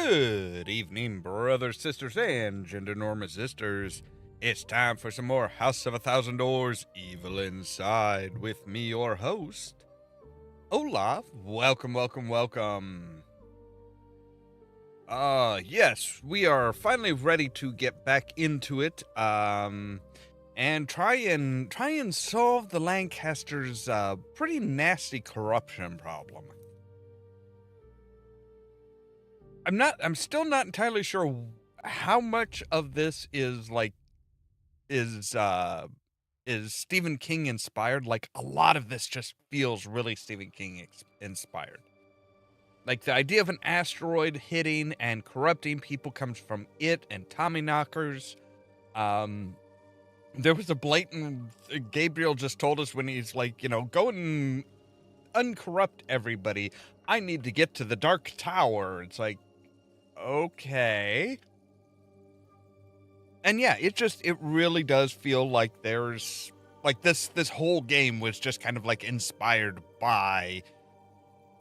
Good evening, brothers, sisters, and gender-norm sisters. It's time for some more House of a Thousand Doors Evil Inside with me, your host, Ollamh. Welcome. Yes, we are finally ready to get back into it, and try and solve the Lancasters' pretty nasty corruption problem. I'm still not entirely sure how much of this is is Stephen King inspired. Like, a lot of this just feels really Stephen King inspired. Like, the idea of an asteroid hitting and corrupting people comes from it and Tommyknockers. There was a blatant Gabriel just told us when he's like, go and uncorrupt everybody. I need to get to the Dark Tower. It's like, okay. And yeah, it really does feel like there's like this whole game was just kind of like inspired by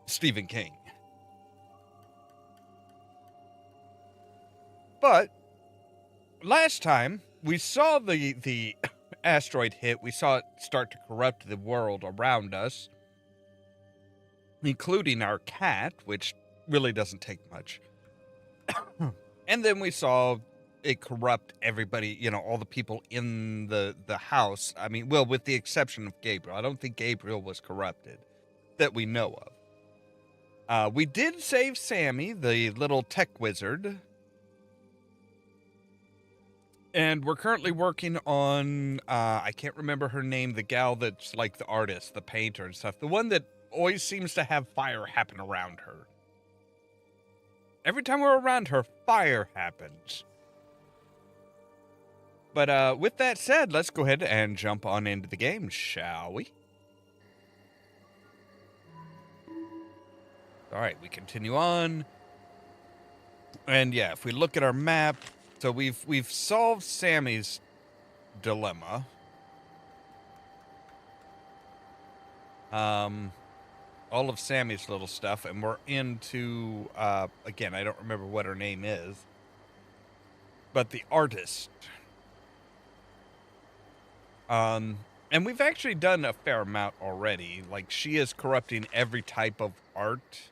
Stephen King. But last time we saw the asteroid hit, we saw it start to corrupt the world around us, including our cat, which really doesn't take much. And then we saw it corrupt everybody, all the people in the house. I mean, well, with the exception of Gabriel. I don't think Gabriel was corrupted that we know of. We did save Sammy, the little tech wizard. And we're currently working on, I can't remember her name, the gal that's like the artist, the painter and stuff. The one that always seems to have fire happen around her. Every time we're around her, fire happens. But with that said, let's go ahead and jump on into the game, shall we? All right, we continue on. And yeah, if we look at our map, so we've solved Sammy's dilemma. All of Sammy's little stuff, and we're into, again, I don't remember what her name is, but the artist. And we've actually done a fair amount already. Like, she is corrupting every type of art.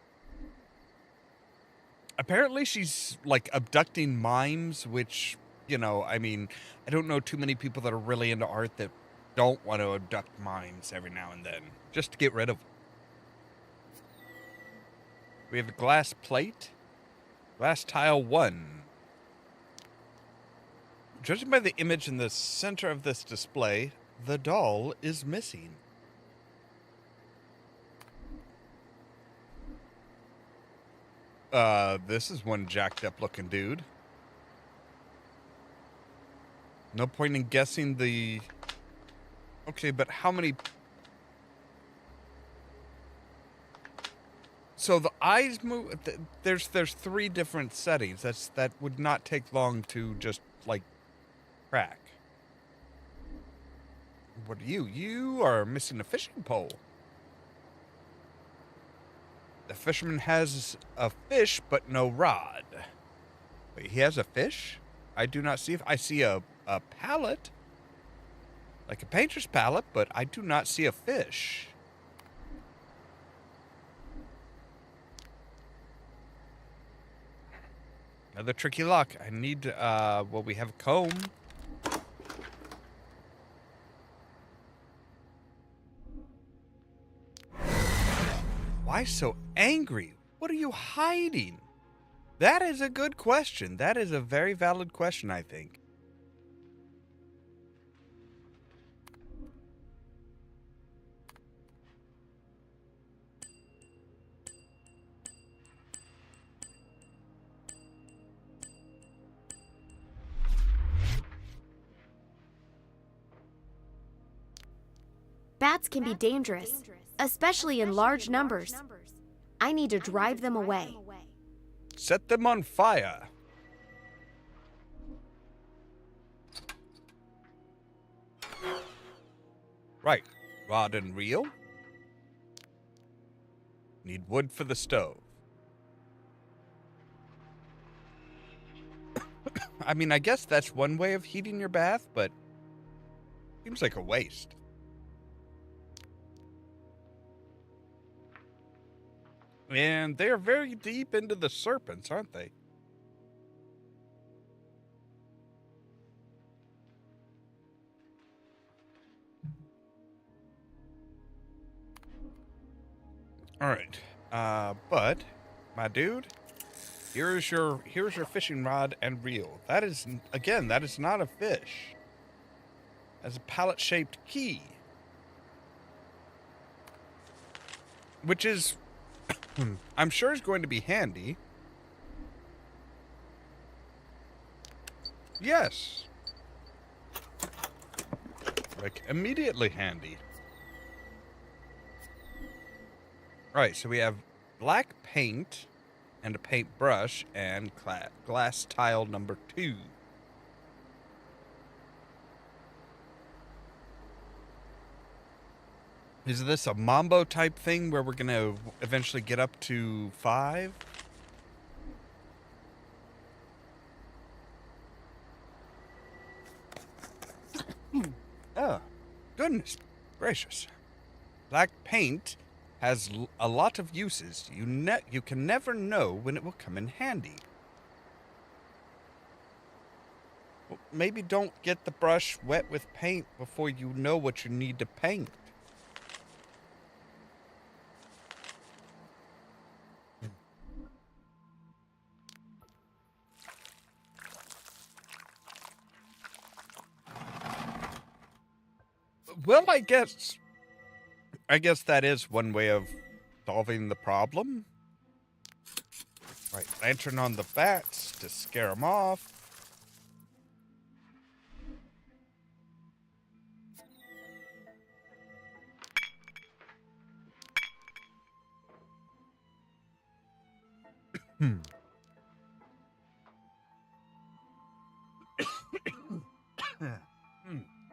Apparently she's, like, abducting mimes, which, I mean, I don't know too many people that are really into art that don't want to abduct mimes every now and then, just to get rid of them. We have a glass plate. Glass tile 1. Judging by the image in the center of this display, the doll is missing. This is one jacked up looking dude. No point in guessing the... Okay, but how many... So the eyes move... There's 3 different settings. That would not take long to just, like, crack. What are you? You are missing a fishing pole. The fisherman has a fish, but no rod. Wait, he has a fish? I do not see... I see a palette. Like a painter's palette, but I do not see a fish. Another tricky lock. I need, well, we have a comb. Why so angry? What are you hiding? That is a good question. That is a very valid question, I think. Bats can be dangerous, especially in large numbers. I need to drive them away. Set them on fire. Right. Rod and reel. Need wood for the stove. I mean, I guess that's one way of heating your bath, but seems like a waste. And they're very deep into the serpents, aren't they? All right. But my dude, here's your fishing rod and reel. That is again, that is not a fish. That's a pallet-shaped key. Which is I'm sure is going to be handy. Yes. Like immediately handy. Right, so we have black paint and a paintbrush and glass tile number 2. Is this a Mambo type thing where we're going to eventually get up to 5? Oh, goodness gracious. Black paint has a lot of uses. You can never know when it will come in handy. Well, maybe don't get the brush wet with paint before you know what you need to paint. Well, I guess that is one way of solving the problem. Right, lantern on the bats to scare them off.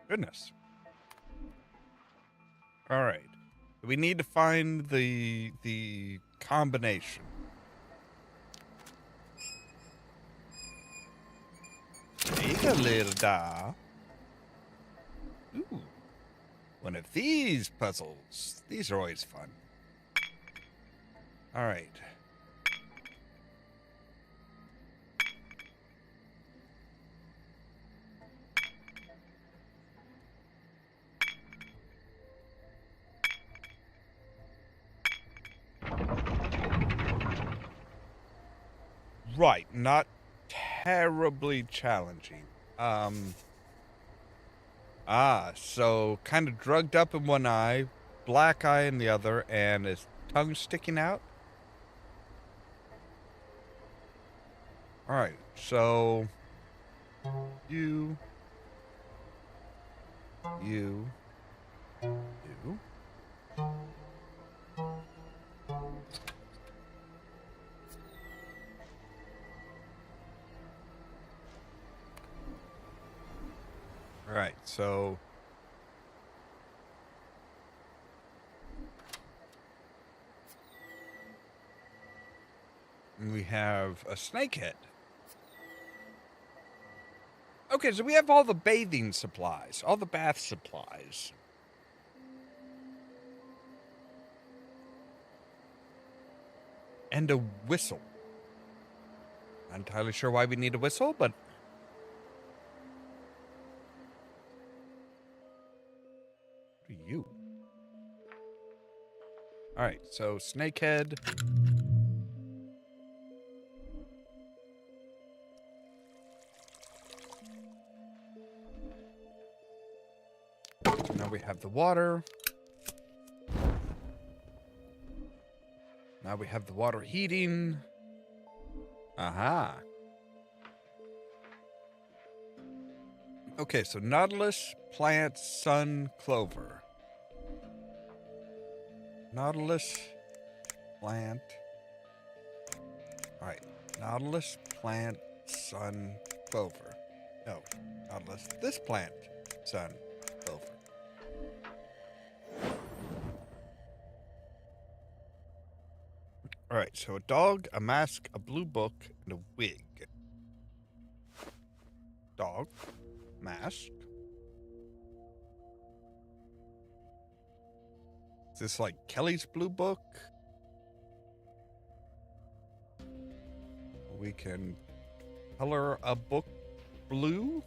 Goodness. All right. We need to find the combination. Take a little da. Ooh. One of these puzzles. These are always fun. All right. Right, not terribly challenging. So kind of drugged up in one eye, black eye in the other, and his tongue sticking out. All right, so you. All right, so we have a snakehead. Okay, so we have all the bathing supplies, all the bath supplies. And a whistle. Not entirely sure why we need a whistle, but what are you? All right, so snakehead. Now we have the water. Now we have the water heating. Aha. Okay, so nautilus, plant, sun, clover. Nautilus, plant. All right, nautilus, plant, sun, clover. No, nautilus, this plant, sun, clover. All right, so a dog, a mask, a blue book, and a wig. Dog. Mask. Is this like Kelly's Blue Book? We can color a book blue.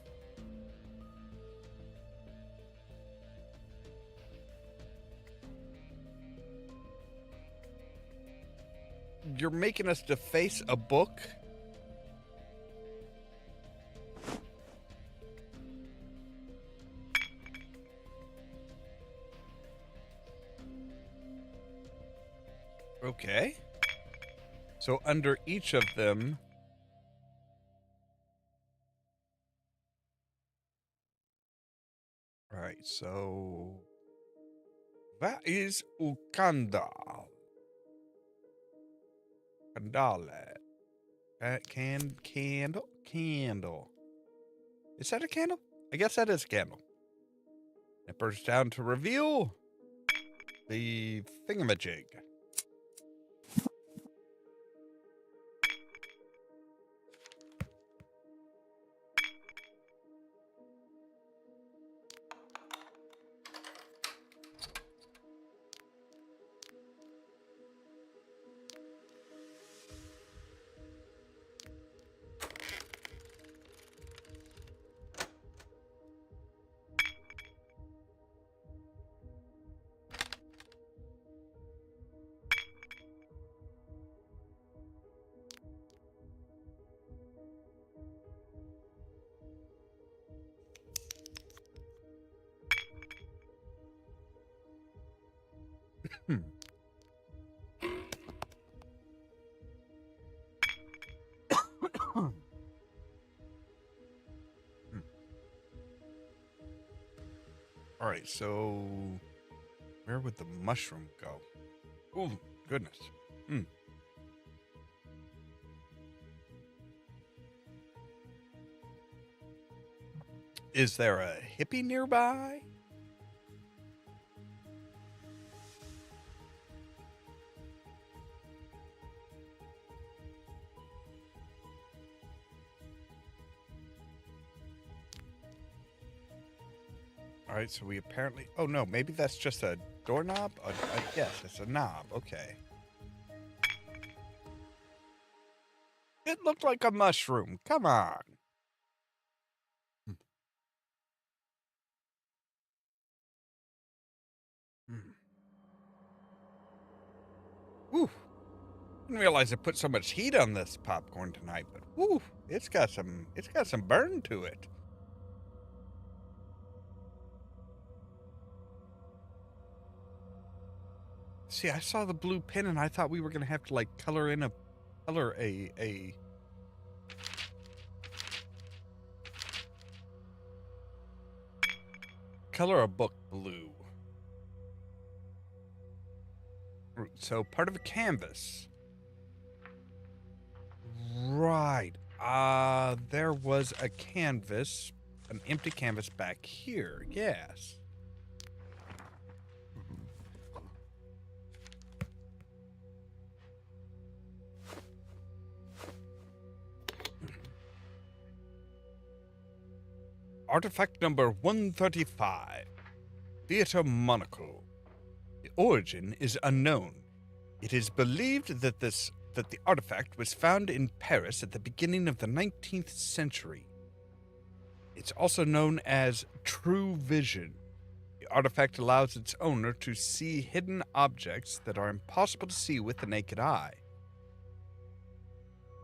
You're making us deface a book? Okay. So under each of them... Right, so... That is Ukandal. Candale. Candle. Is that a candle? I guess that is a candle. It burns down to reveal the thingamajig. Hmm. All right, so where would the mushroom go? Oh, goodness. Hmm. Is there a hippie nearby? All right, so we apparently... Oh, no, maybe that's just a doorknob? Yes, it's a knob. Okay. It looked like a mushroom. Come on. Hmm. Whew. Didn't realize I put so much heat on this popcorn tonight, but whew, it's got some burn to it. See, I saw the blue pin and I thought we were gonna have to like color a book blue. So part of a canvas. Right. There was a canvas, an empty canvas back here. Yes. Artifact number 135. Theater monocle. The origin is unknown. It is believed that the artifact was found in Paris at the beginning of the 19th century. It's also known as True Vision. The artifact allows its owner to see hidden objects that are impossible to see with the naked eye.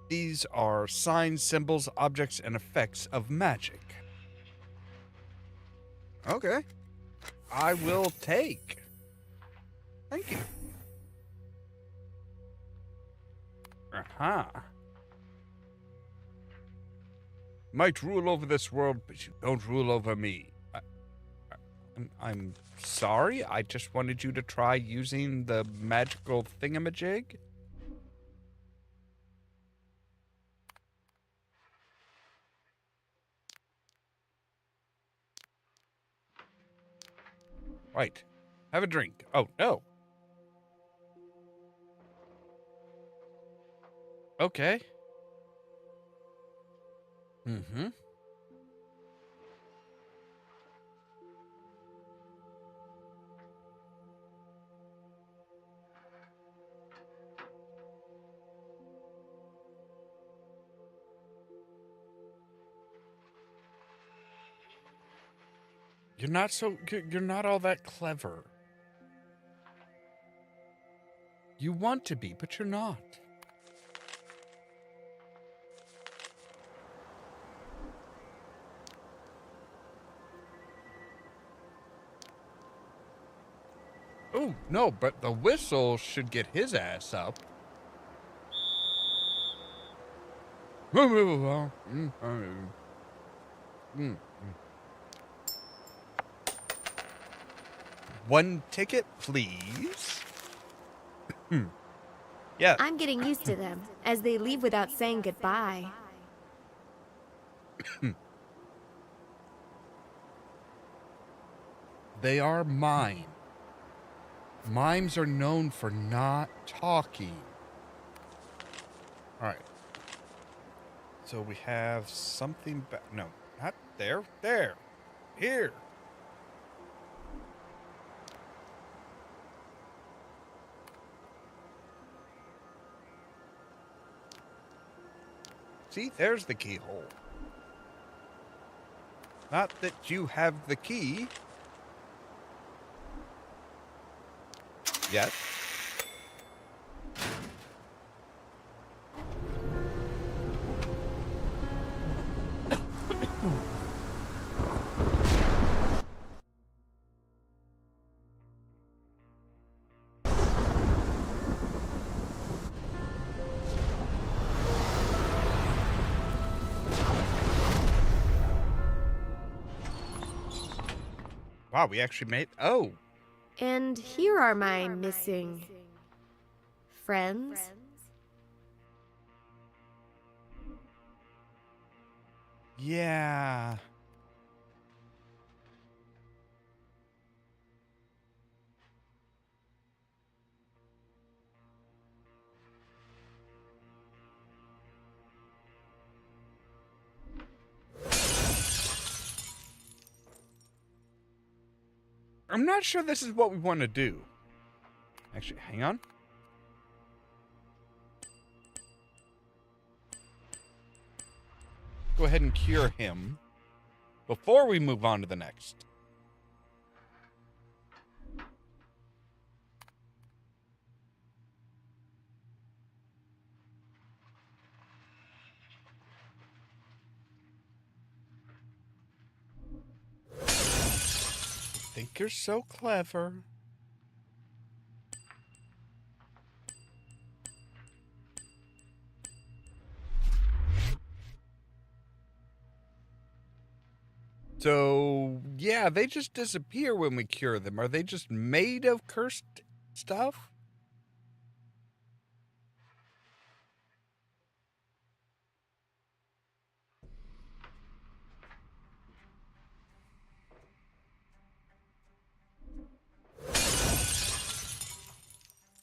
These are signs, symbols, objects, and effects of magic. Okay. I will take. Thank you. Aha. Might rule over this world, but you don't rule over me. I'm sorry. I just wanted you to try using the magical thingamajig. Right. Have a drink. Oh, no. Okay. Mm-hmm. You're not all that clever. You want to be, but you're not. Oh, no, but the whistle should get his ass up. One ticket, please. Yeah. I'm getting used to them, as they leave without saying goodbye. They are mime. Mimes are known for not talking. All right. So we have something back. No, not there. There. Here. See, there's the keyhole. Not that you have the key. Yet. Wow, we actually made... Oh. And here are my missing... friends? Yeah. I'm not sure this is what we want to do. Actually, hang on. Go ahead and cure him before we move on to the next. I think you're so clever. So, yeah, they just disappear when we cure them. Are they just made of cursed stuff?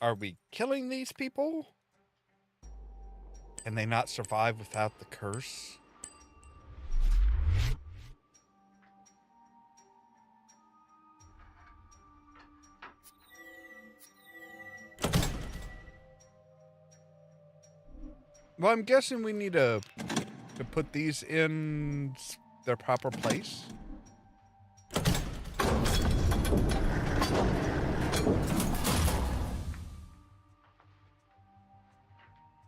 Are we killing these people? Can they not survive without the curse? Well, I'm guessing we need to put these in their proper place.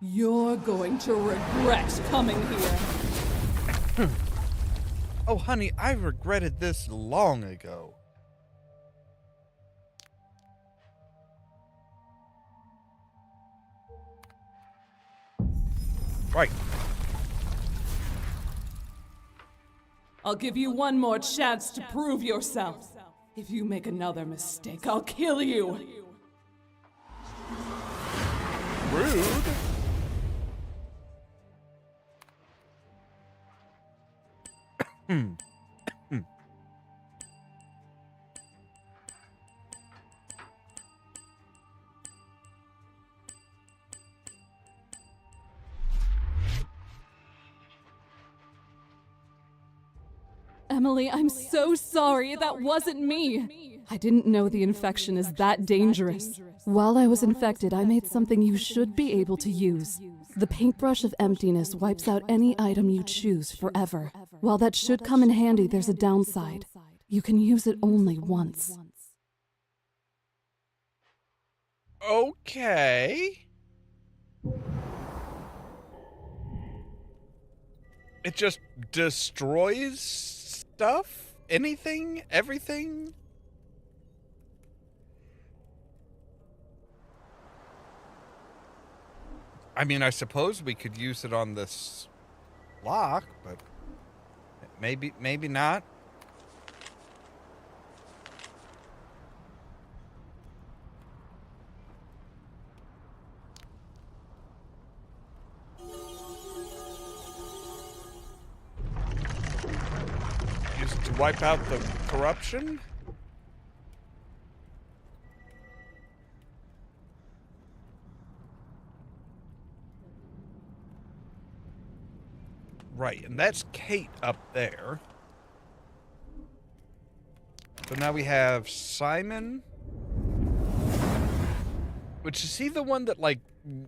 You're going to regret coming here. Oh, honey, I regretted this long ago. Right. I'll give you one more chance to prove yourself. If you make another mistake, I'll kill you. Rude. Emily, I'm so sorry. That wasn't me. I didn't know the infection is that dangerous. While I was infected, I made something you should be able to use. The paintbrush of emptiness wipes out any item you choose forever. While that should come in handy, there's a downside. You can use it only once. Okay. It just destroys stuff? Anything? Everything? I mean, I suppose we could use it on this lock, but maybe not. Use it to wipe out the corruption? Right, and that's Kate up there. So now we have Simon. Which is he the one that, like,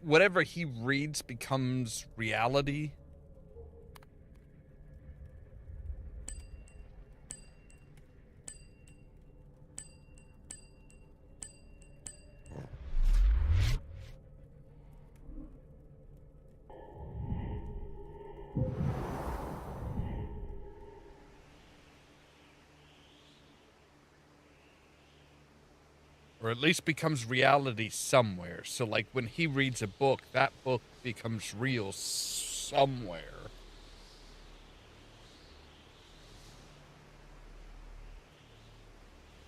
whatever he reads becomes reality? Or at least becomes reality somewhere. So, like, when he reads a book, that book becomes real somewhere.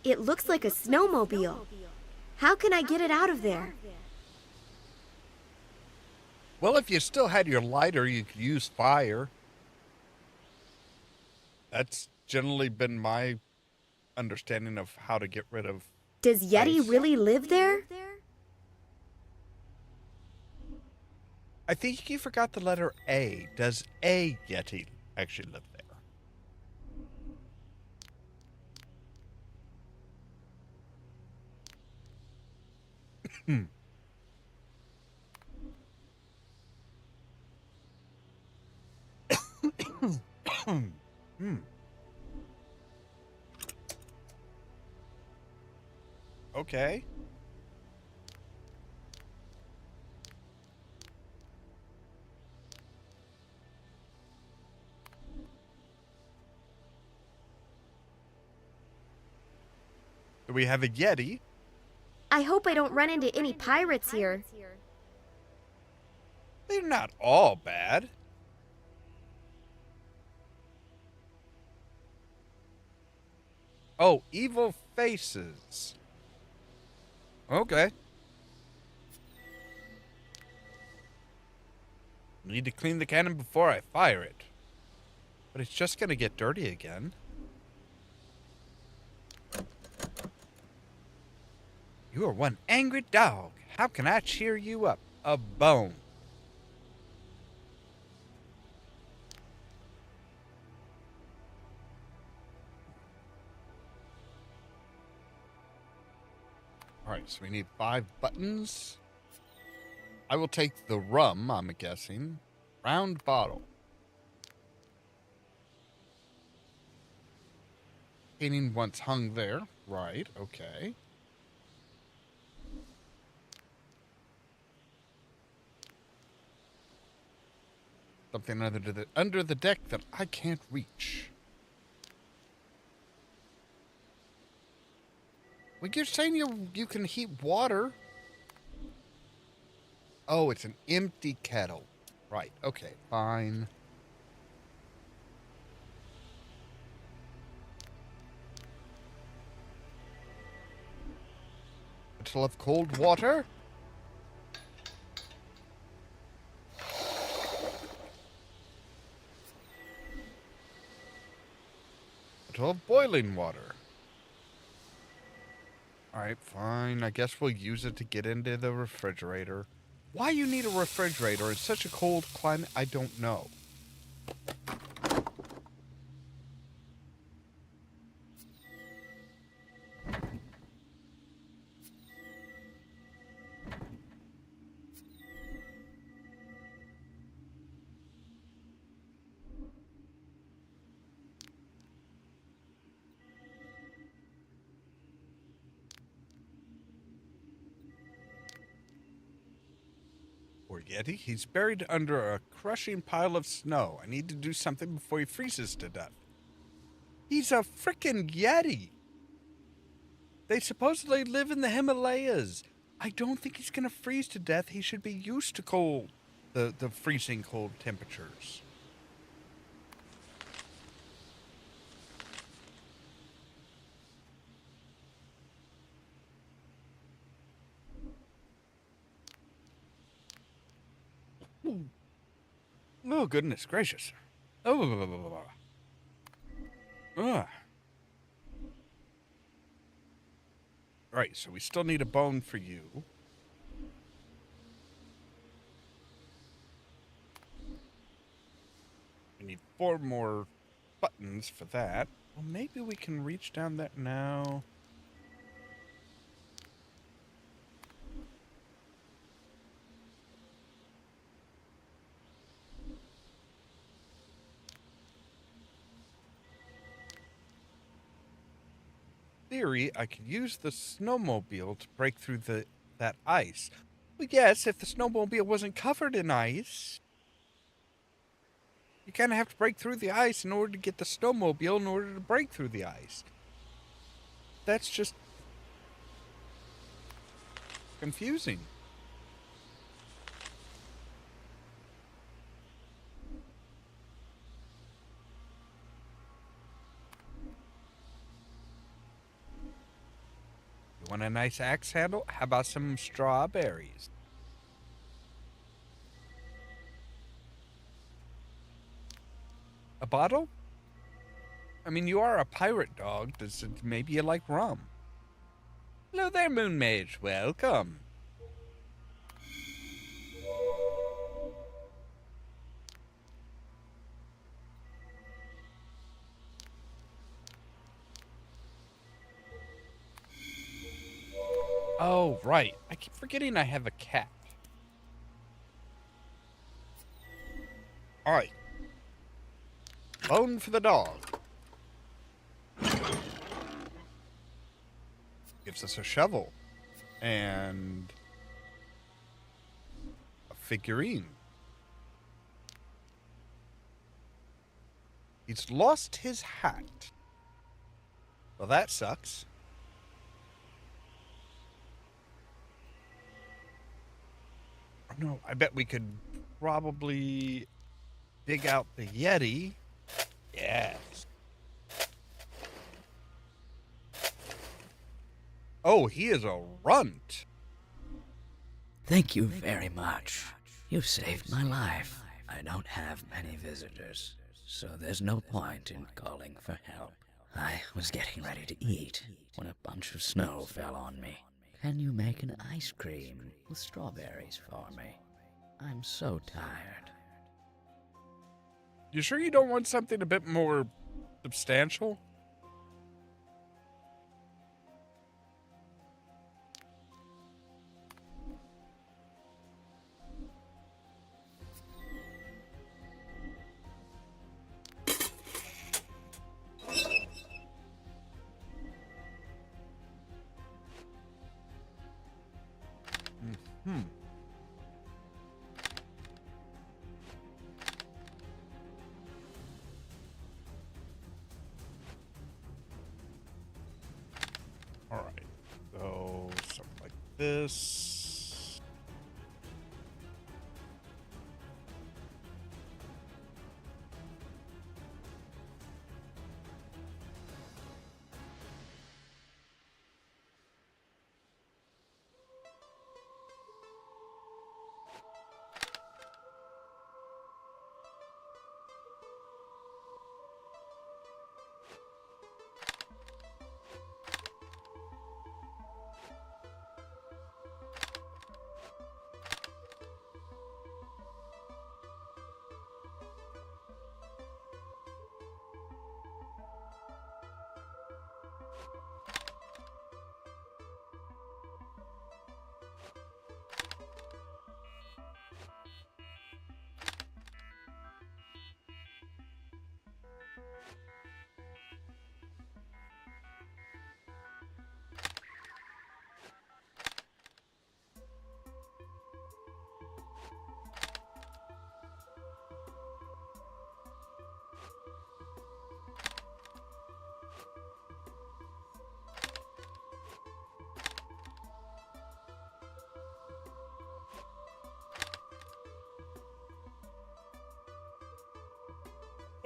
It looks like a snowmobile. How can I get it out of there? Well, if you still had your lighter, you could use fire. That's generally been my understanding of how to get rid of Does Yeti ice. really live there? I think you forgot the letter A. Does a Yeti actually live there? Okay. So we have a Yeti. I hope I don't run into any pirates here. They're not all bad. Oh, evil faces. Okay. Need to clean the cannon before I fire it. But it's just gonna get dirty again. You are one angry dog. How can I cheer you up? A bone. Alright, so we need 5 buttons. I will take the rum, I'm guessing. Round bottle. Painting once hung there. Right, okay. Something under the deck that I can't reach. Well, you're saying you can heat water. Oh, it's an empty kettle. Right, okay, fine. Bottle of cold water. Bottle of boiling water. Alright, fine. I guess we'll use it to get into the refrigerator. Why you need a refrigerator in such a cold climate, I don't know. Poor Yeti. He's buried under a crushing pile of snow. I need to do something before he freezes to death. He's a frickin' Yeti. They supposedly live in the Himalayas. I don't think he's gonna freeze to death. He should be used to cold, the freezing cold temperatures. Oh, goodness gracious. Oh, ugh. Right, so we still need a bone for you. We need 4 more buttons for that. Well, maybe we can reach down that now. Theory, I could use the snowmobile to break through that ice. Well, yes, if the snowmobile wasn't covered in ice. You kind of have to break through the ice in order to get the snowmobile in order to break through the ice. That's just confusing. You want a nice axe handle? How about some strawberries? A bottle? I mean, you are a pirate dog. Maybe you like rum. Hello there, Moon Mage. Welcome. Oh, right. I keep forgetting I have a cat. All right. Bone for the dog. Gives us a shovel. And a figurine. He's lost his hat. Well, that sucks. No, I bet we could probably dig out the Yeti. Yes. Oh, he is a runt. Thank you very much. You've saved my life. I don't have many visitors, so there's no point in calling for help. I was getting ready to eat when a bunch of snow fell on me. Can you make an ice cream with strawberries for me? I'm so tired. You sure you don't want something a bit more substantial? All right. So something like this.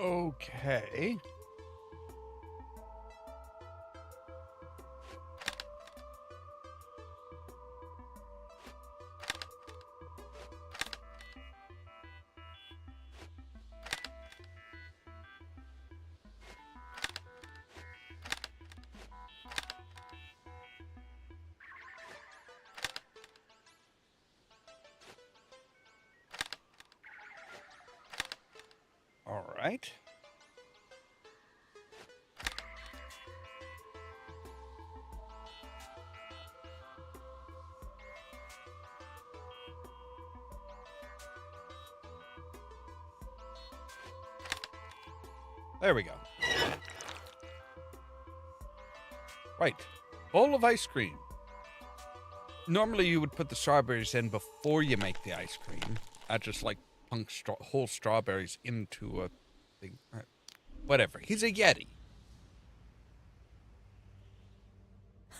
Okay. All right. There we go. Right. Bowl of ice cream. Normally you would put the strawberries in before you make the ice cream. Not just like whole strawberries into a thing. Whatever. He's a Yeti.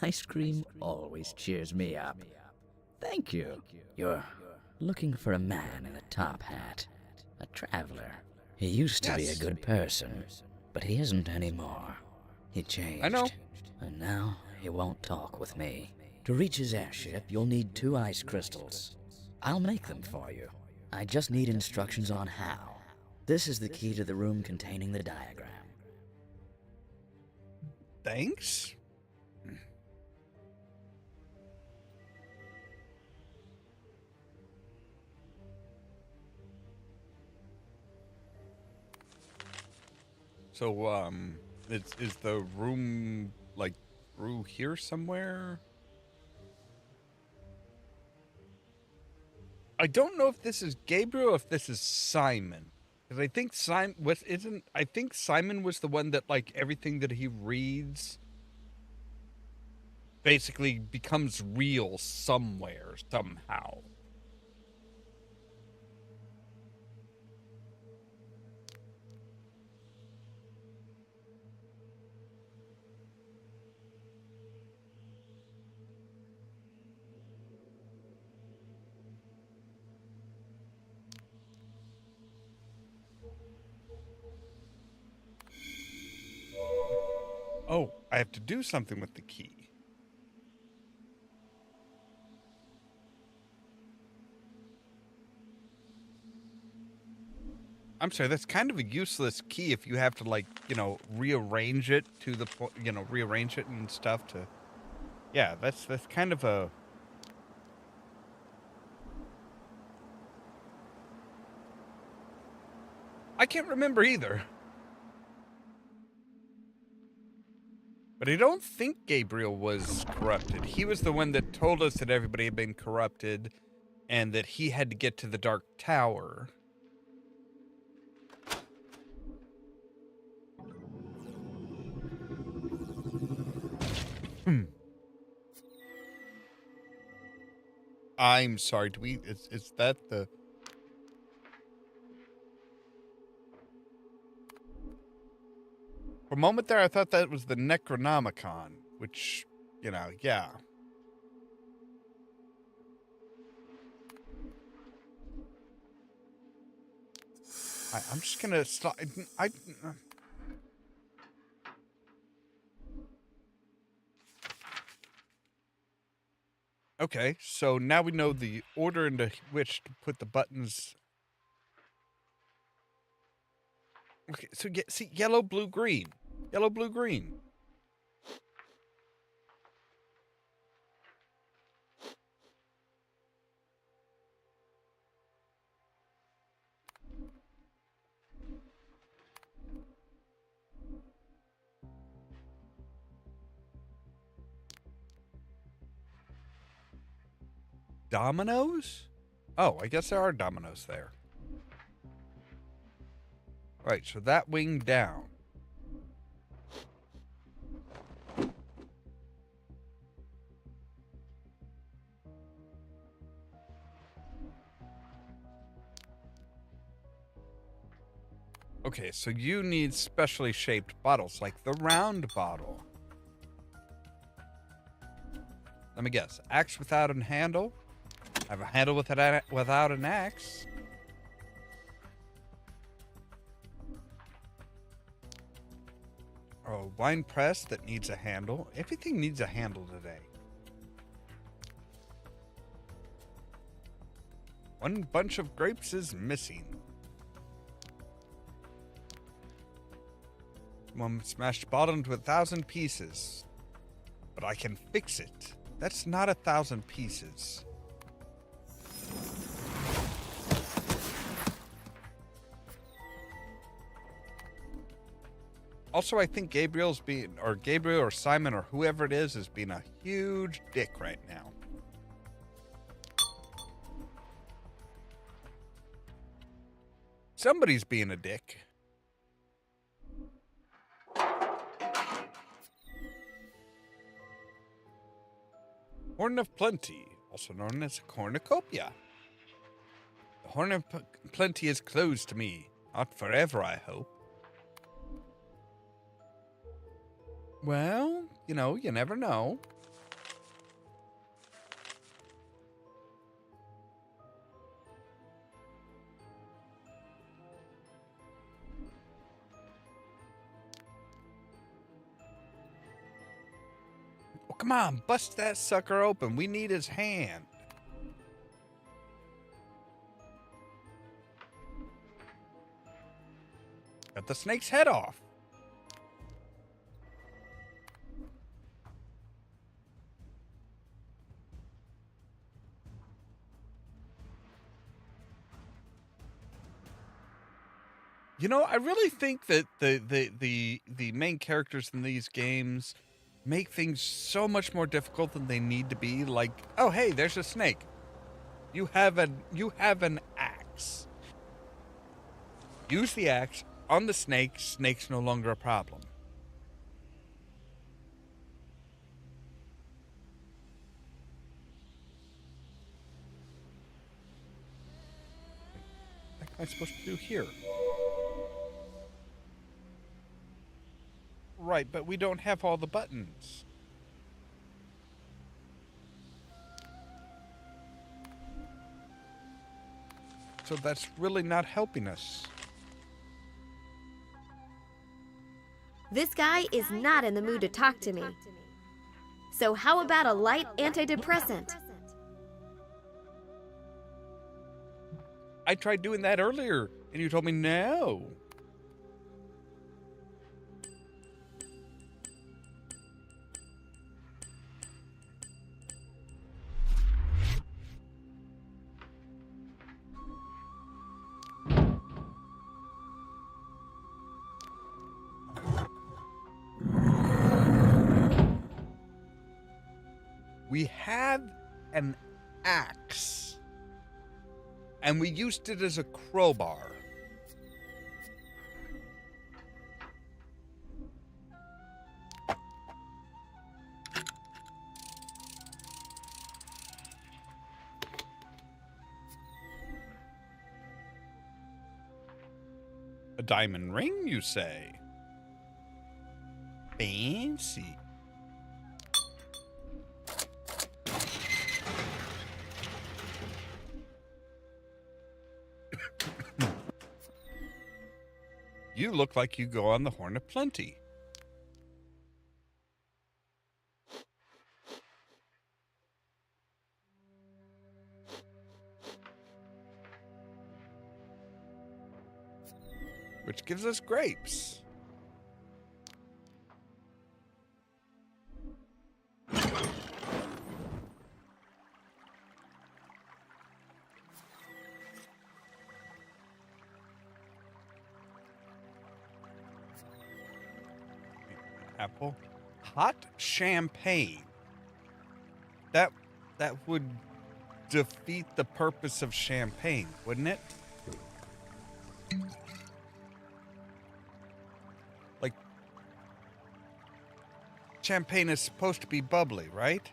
Ice cream always cheers me up. Thank you. You're looking for a man in a top hat. A traveler. He used to be a good person, but he isn't anymore. He changed. I know. And now he won't talk with me. To reach his airship, you'll need 2 ice crystals. I'll make them for you. I just need instructions on how. This is the key to the room containing the diagram. Thanks. So, is the room, like, through here somewhere? I don't know if this is Gabriel or if this is Simon. Because I think Simon was the one that, like, everything that he reads basically becomes real somewhere, somehow. Oh, I have to do something with the key. I'm sorry, that's kind of a useless key if you have to, like, rearrange it to the point, rearrange it and stuff to... Yeah, that's kind of a... I can't remember either. But I don't think Gabriel was corrupted. He was the one that told us that everybody had been corrupted and that he had to get to the Dark Tower. I'm sorry, is that the... For a moment there, I thought that was the Necronomicon, which, yeah. I'm just gonna stop. Okay, so now we know the order into which to put the buttons. Okay, so see, yellow, blue, green. Yellow, blue, green. Dominoes? Oh, I guess there are dominoes there. Right, so that wing down. Okay, so you need specially shaped bottles, like the round bottle. Let me guess. Axe without a handle? I have a handle without an axe. A wine press that needs a handle. Everything needs a handle today. One bunch of grapes is missing. One smashed bottom to 1,000 pieces. But I can fix it. That's not 1,000 pieces. Also, I think Gabriel or Simon or whoever it is being a huge dick right now. Somebody's being a dick. Horn of Plenty, also known as a cornucopia. The Horn of Plenty is closed to me. Not forever, I hope. Well, you know, you never know. Oh, come on, bust that sucker open. We need his hand. Cut the snake's head off. You know, I really think that the main characters in these games make things so much more difficult than they need to be. Like, oh hey, there's a snake. You have an axe. Use the axe on the snake. Snake's no longer a problem. What am I supposed to do here? Right, but we don't have all the buttons. So that's really not helping us. This guy is not in the mood to talk to me. So how about a light antidepressant? I tried doing that earlier, and you told me no. We have an axe, and we used it as a crowbar. A diamond ring, you say? Fancy. You look like you go on the Horn of Plenty. Which gives us grapes. Apple. Hot champagne. That would defeat the purpose of champagne, wouldn't it? Like, champagne is supposed to be bubbly, right?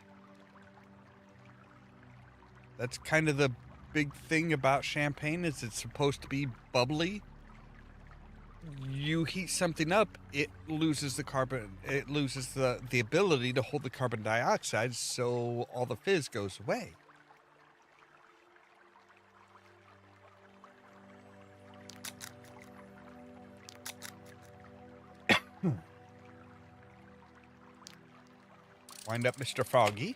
That's kind of the big thing about champagne, is it's supposed to be bubbly. You heat something up, it loses the ability to hold the carbon dioxide, so all the fizz goes away. Wind up Mr. Foggy.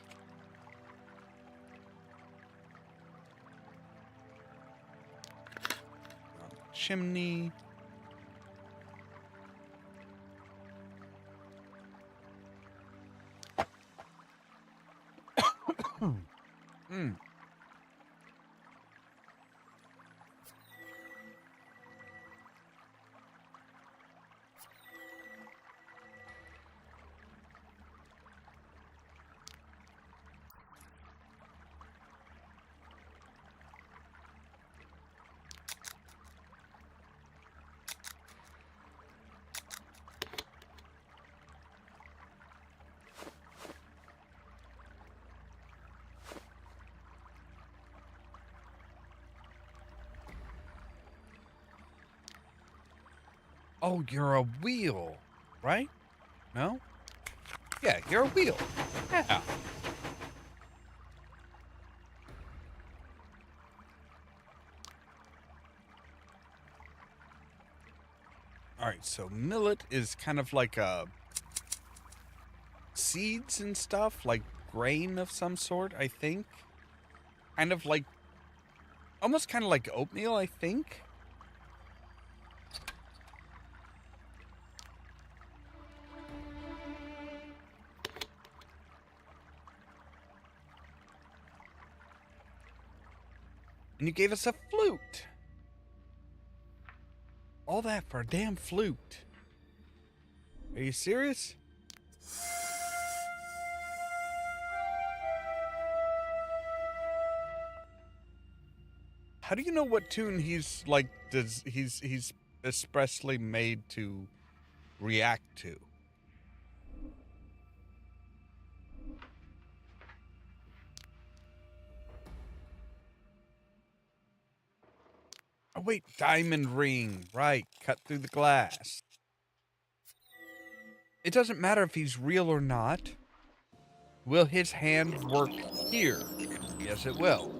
Chimney. Mm. Oh, you're a wheel, right? No? Yeah, you're a wheel. Yeah. All right, so millet is kind of like seeds and stuff, like grain of some sort, I think. Kind of like, almost kind of like oatmeal, I think. And you gave us a flute. All that for a damn flute. Are you serious? How do you know what tune he's like he's expressly made to react to? Oh wait, diamond ring. Right, cut through the glass. It doesn't matter if he's real or not. Will his hand work here? Yes, it will.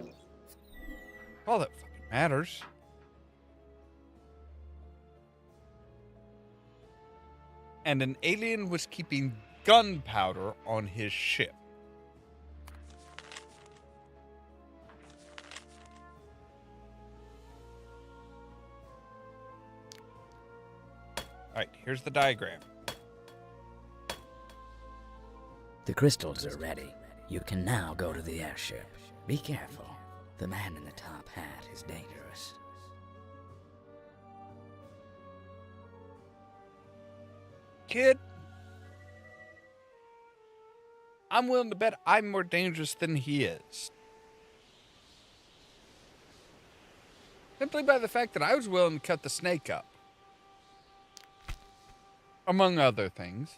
All that fucking matters. And an alien was keeping gunpowder on his ship. Alright, here's the diagram. The crystals are ready. You can now go to the airship. Be careful. The man in the top hat is dangerous. Kid, I'm willing to bet I'm more dangerous than he is. Simply by the fact that I was willing to cut the snake up. Among other things.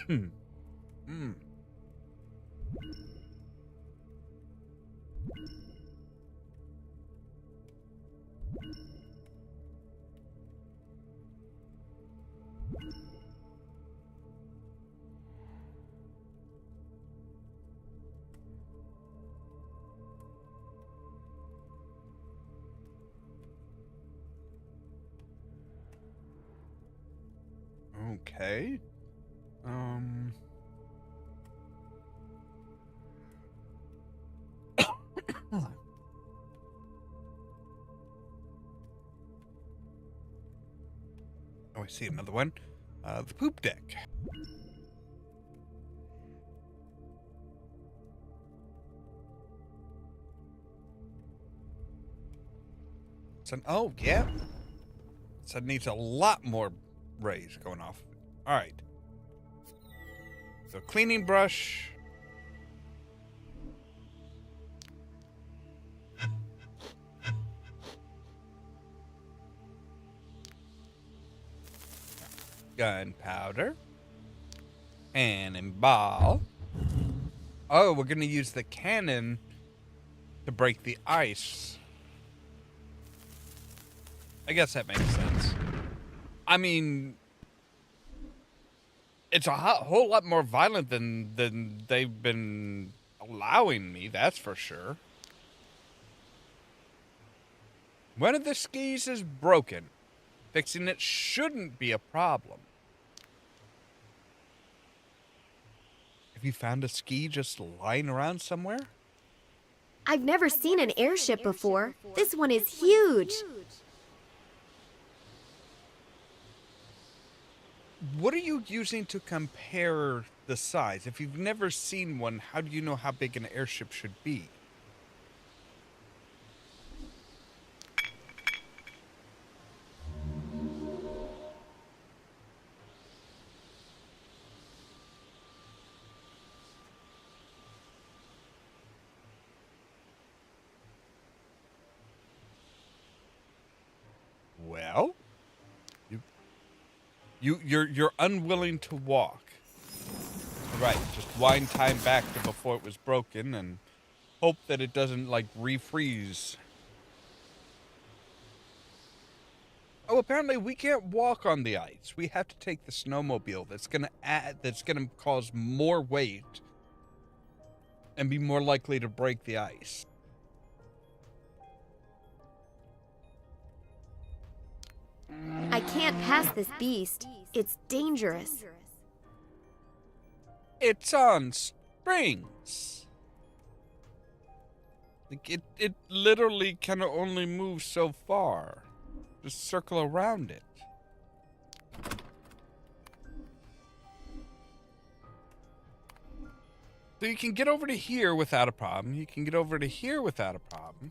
Mm. Okay. Oh, I see another one. The poop deck. So, oh, yeah. So it needs a lot more rays going off. All right. So cleaning brush. Gunpowder. Cannonball. Oh, we're going to use the cannon to break the ice. I guess that makes sense. I mean, it's a whole lot more violent than they've been allowing me, that's for sure. One of the skis is broken. Fixing it shouldn't be a problem. Have you found a ski just lying around somewhere? I've never seen an airship before. This one is huge. What are you using to compare the size? If you've never seen one, how do you know how big an airship should be? Well, you're unwilling to walk. Right, just wind time back to before it was broken and hope that it doesn't like refreeze. Oh, apparently we can't walk on the ice. We have to take the snowmobile. That's gonna cause more weight and be more likely to break the ice. I can't pass this beast. It's dangerous. It's on springs. Like it literally can only move so far. Just circle around it. So you can get over to here without a problem. You can get over to here without a problem.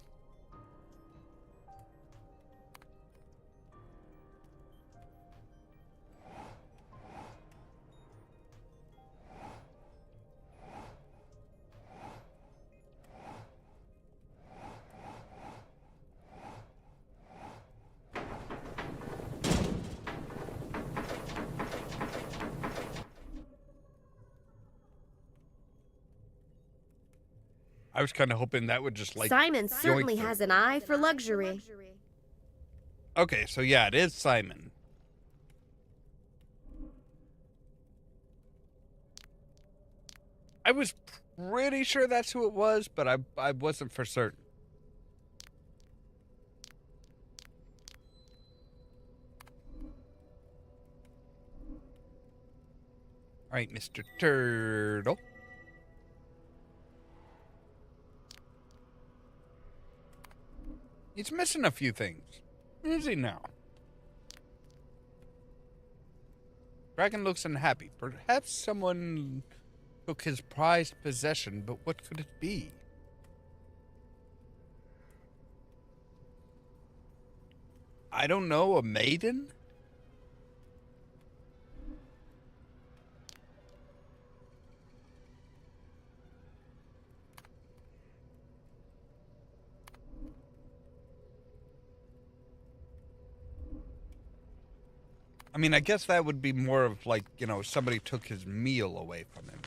I was kind of hoping that would just like... Simon certainly yoink the- has an eye for luxury. Okay, so yeah, it is Simon. I was pretty sure that's who it was, but I wasn't for certain. All right, Mr. Turtle. He's missing a few things. Where is he now? Dragon looks unhappy. Perhaps someone took his prized possession, but what could it be? I don't know, a maiden? I mean, I guess that would be more of like, you know, somebody took his meal away from him.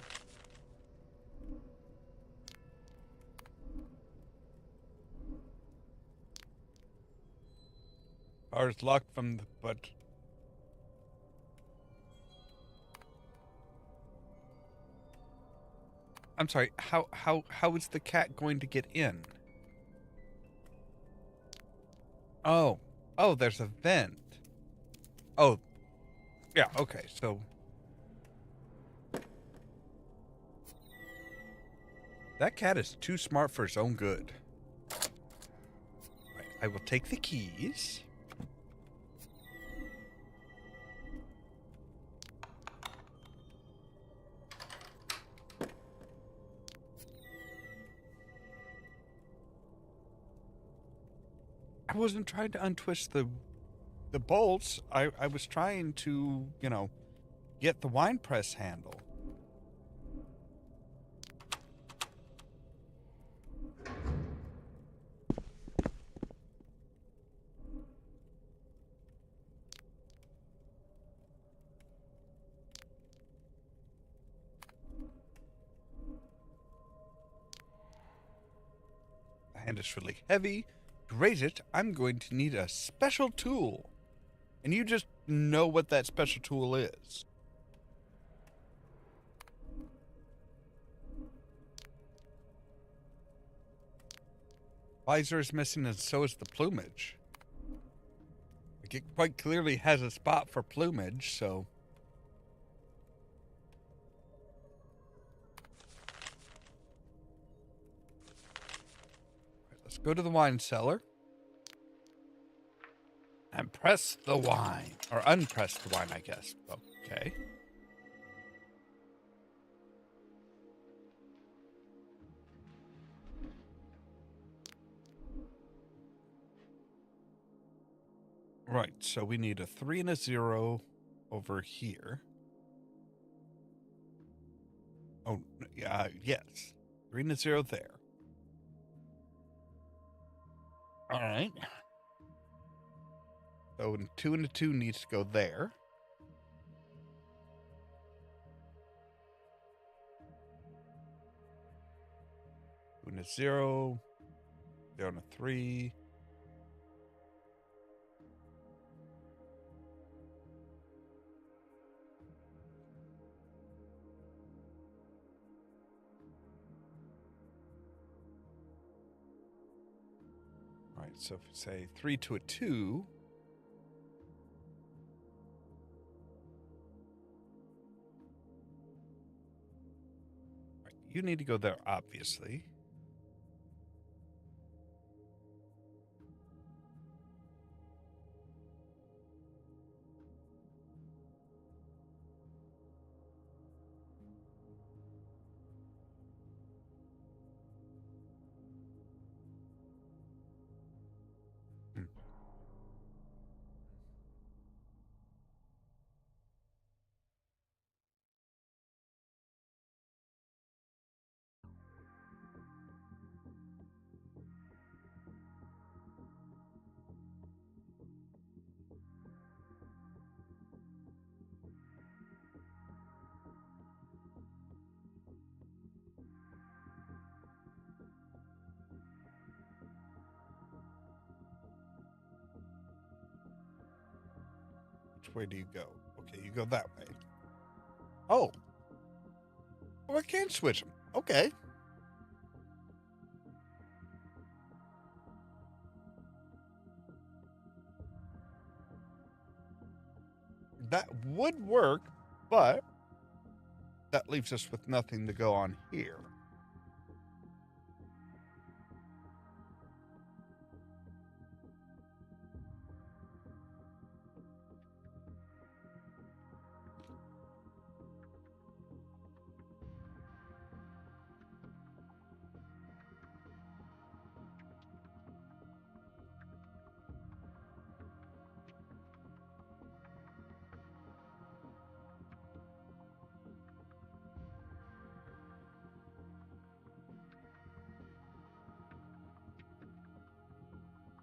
Door's locked from the but I'm sorry, how is the cat going to get in? Oh. Oh, there's a vent. Oh. Yeah, okay, so that cat is too smart for his own good. Right, I will take the keys. I wasn't trying to untwist the bolts. I was trying to, you know, get the wine press handle. The hand is really heavy. raise it, I'm going to need a special tool. And you just know what that special tool is. Visor is missing and so is the plumage. Like it quite clearly has a spot for plumage, so... Right, let's go to the wine cellar. And press the wine. Or unpress the wine, I guess. Okay. Right, so we need a 3 and a 0 over here. Oh, yeah, yes. 3 and a 0 there. All right. So 2 and a 2 needs to go there. Two and a 0. 0 and a 3. All right, so if we say 3 to a 2. Right, you need to go there, obviously. Which way do you go? Okay, you go that way. Oh. Oh, I can switch them. Okay. That would work, but that leaves us with nothing to go on here.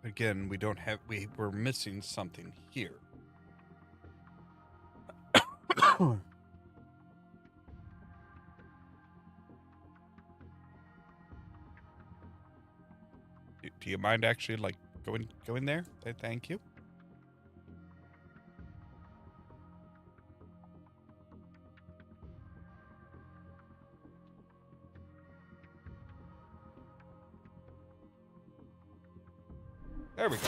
Again, we don't have, we're missing something here. Do you mind actually like going there? Thank you. There we go.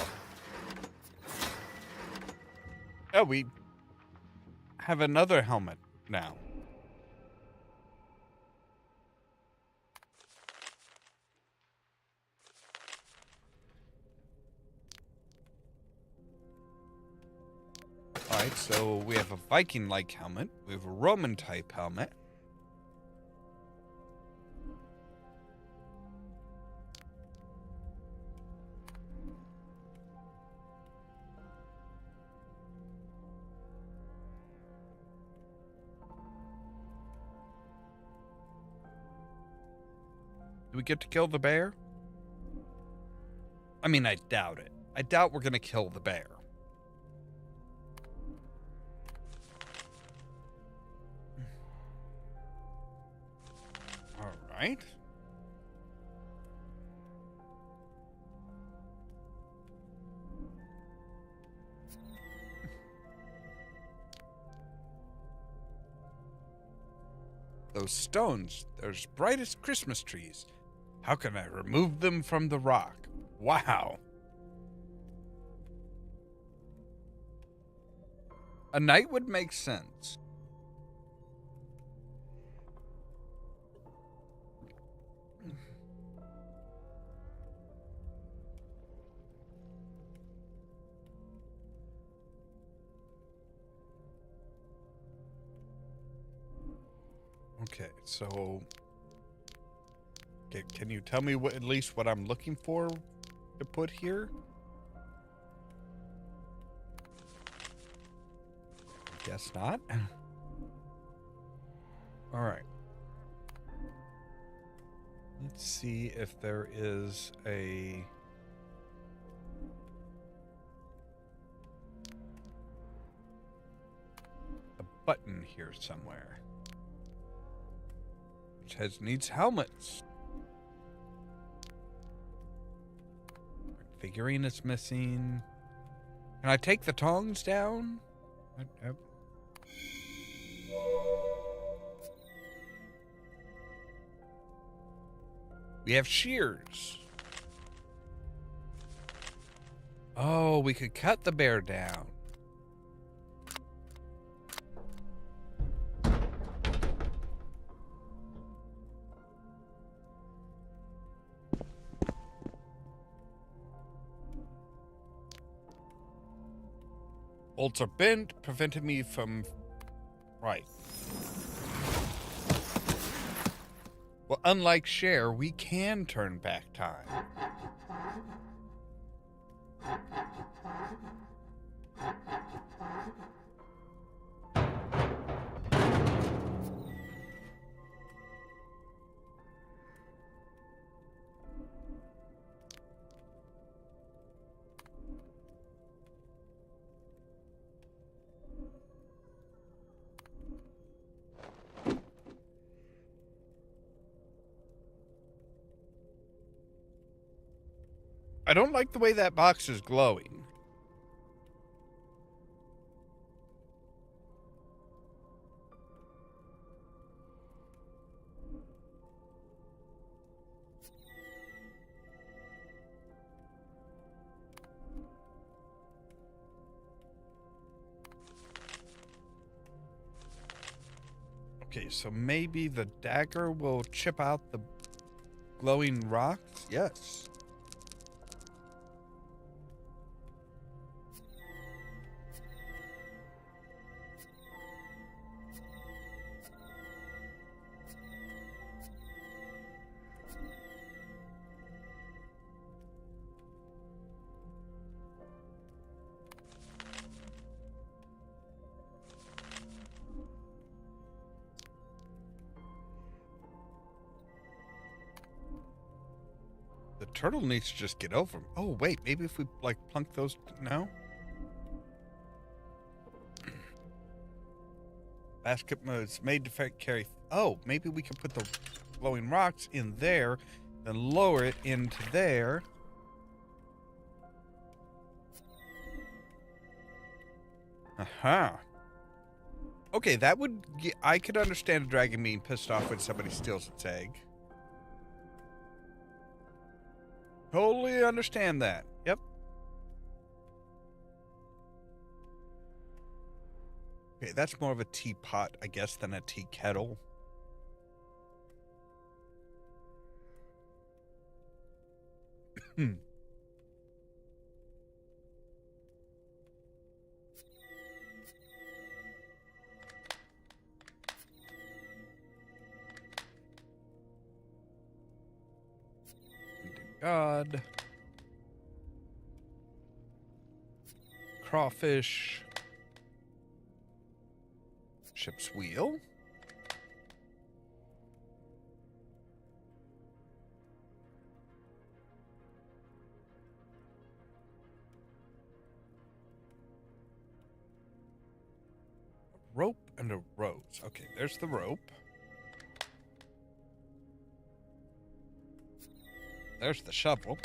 Oh, we have another helmet now. Alright, so we have a Viking-like helmet. We have a Roman-type helmet. Do we get to kill the bear? I mean, I doubt it. I doubt we're going to kill the bear. All right. Those stones, they're as bright as Christmas trees. How can I remove them from the rock? Wow. A knight would make sense. Okay, so can you tell me what, at least what I'm looking for to put here? Guess not. All right. Let's see if there is a button here somewhere. Which needs helmets. Figurine is missing. Can I take the tongs down? We have shears. Oh, we could cut the bear down. Bolts are bent, preventing me from... Right. Well, unlike Cher, we can turn back time. I don't like the way that box is glowing. Okay, so maybe the dagger will chip out the glowing rocks? Yes. The turtle needs to just get over him. Oh, wait, maybe if we, like, plunk those... No? Basket is made to carry... Oh, maybe we can put the glowing rocks in there, then lower it into there. Aha. Okay, that would... I could understand a dragon being pissed off when somebody steals its egg. Totally understand that. Yep. Okay, that's more of a teapot, I guess, than a tea kettle. God. Crawfish. Ship's wheel. A rope and a rose. Okay, there's the rope. There's the shovel.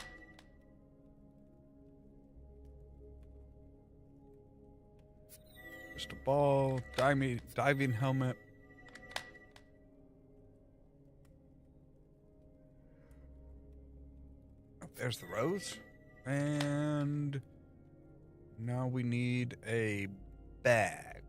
Just a ball, diving helmet. there's the rose. And now we need a bag.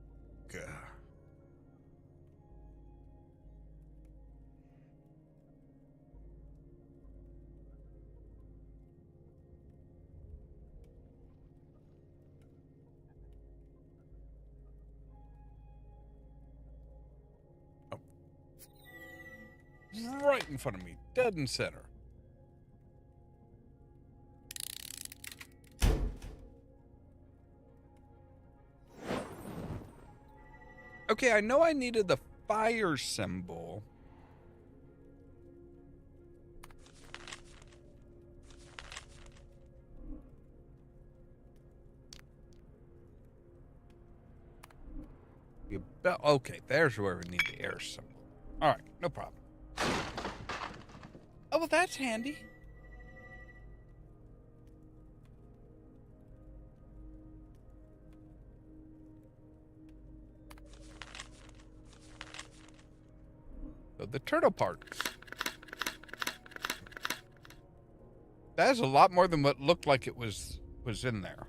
Oh. Right in front of me, dead in center. Okay, I know I needed the fire symbol. Okay, there's where we need the air symbol. All right, no problem. Oh, well, that's handy. So the turtle parts. That is a lot more than what looked like it was in there.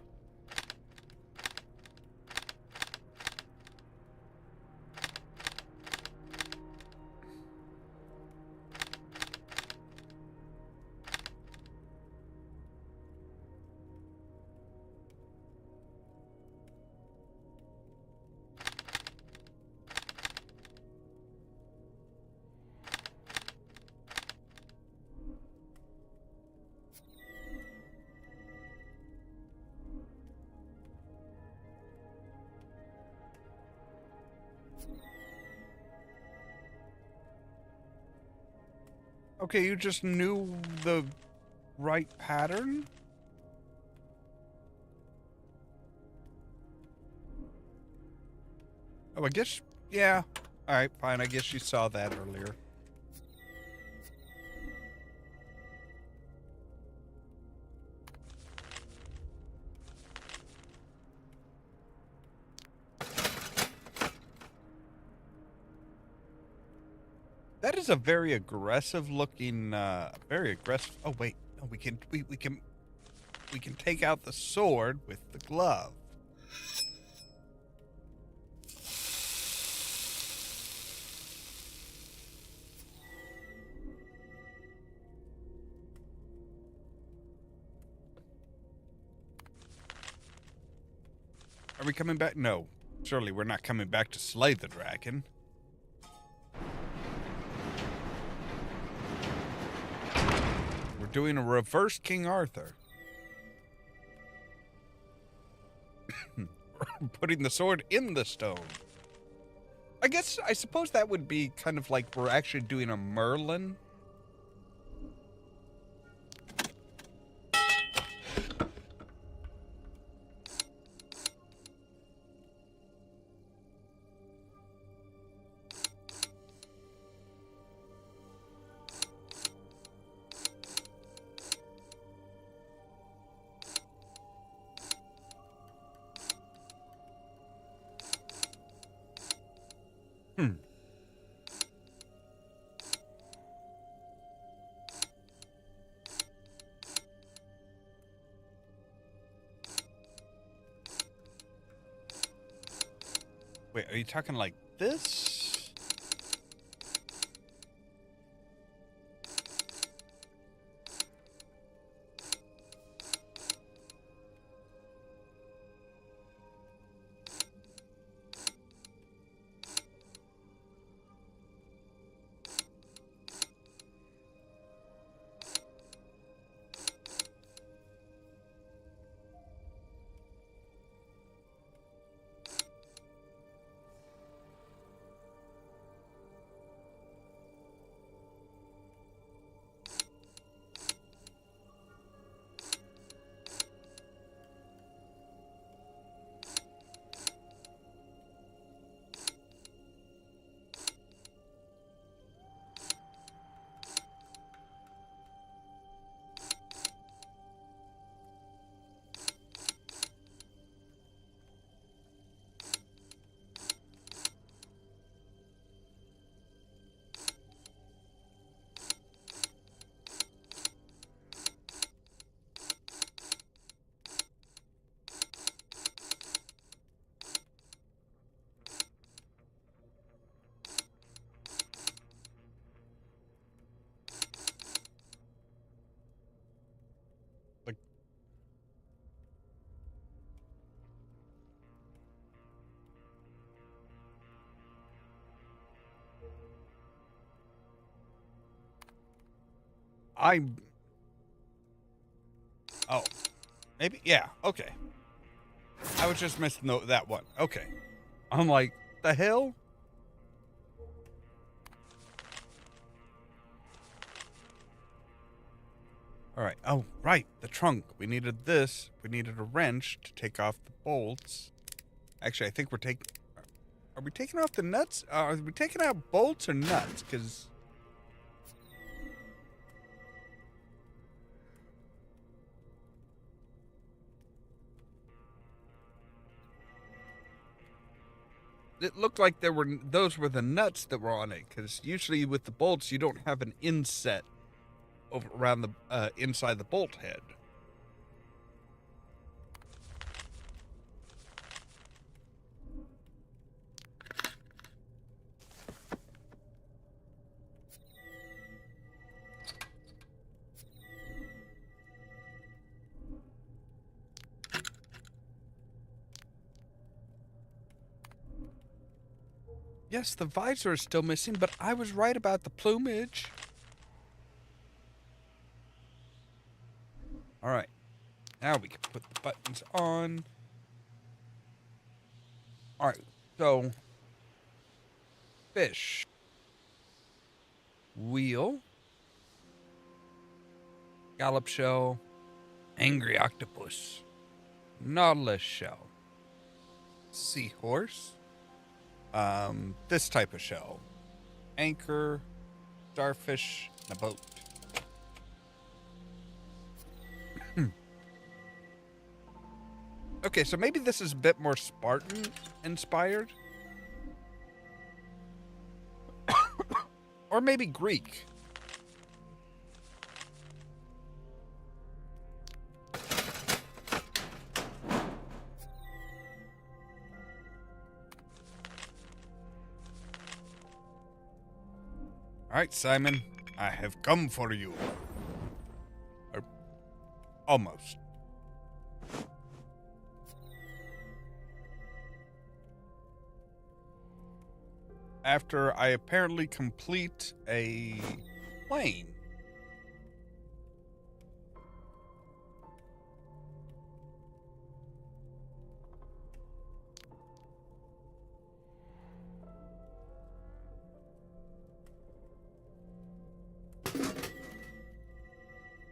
Okay, you just knew the right pattern? Oh, I guess, yeah. All right, fine. I guess you saw that earlier. That is a very aggressive looking, very aggressive. Oh wait, no, we can take out the sword with the glove. Are we coming back? No, surely we're not coming back to slay the dragon. Doing a reverse King Arthur. Putting the sword in the stone. I suppose that would be kind of like we're actually doing a Merlin. Wait, are you talking like this? Oh, maybe? Yeah, okay. I was just missing that one. Okay. I'm like, the hell? All right. Oh, right. The trunk. We needed this. We needed a wrench to take off the bolts. Actually, I think we're taking... Are we taking off the nuts? Are we taking out bolts or nuts? Because... it looked like those were the nuts that were on it. Because usually with the bolts, you don't have an inset over around the inside the bolt head. Yes, the visor is still missing, but I was right about the plumage. All right. Now we can put the buttons on. All right. So, fish. Wheel. Scallop shell. Angry octopus. Nautilus shell. Seahorse. This type of shell. Anchor, starfish, and a boat. Okay, so maybe this is a bit more Spartan inspired. Or maybe Greek. All right, Simon, I have come for you. Or almost. After I apparently complete a plane.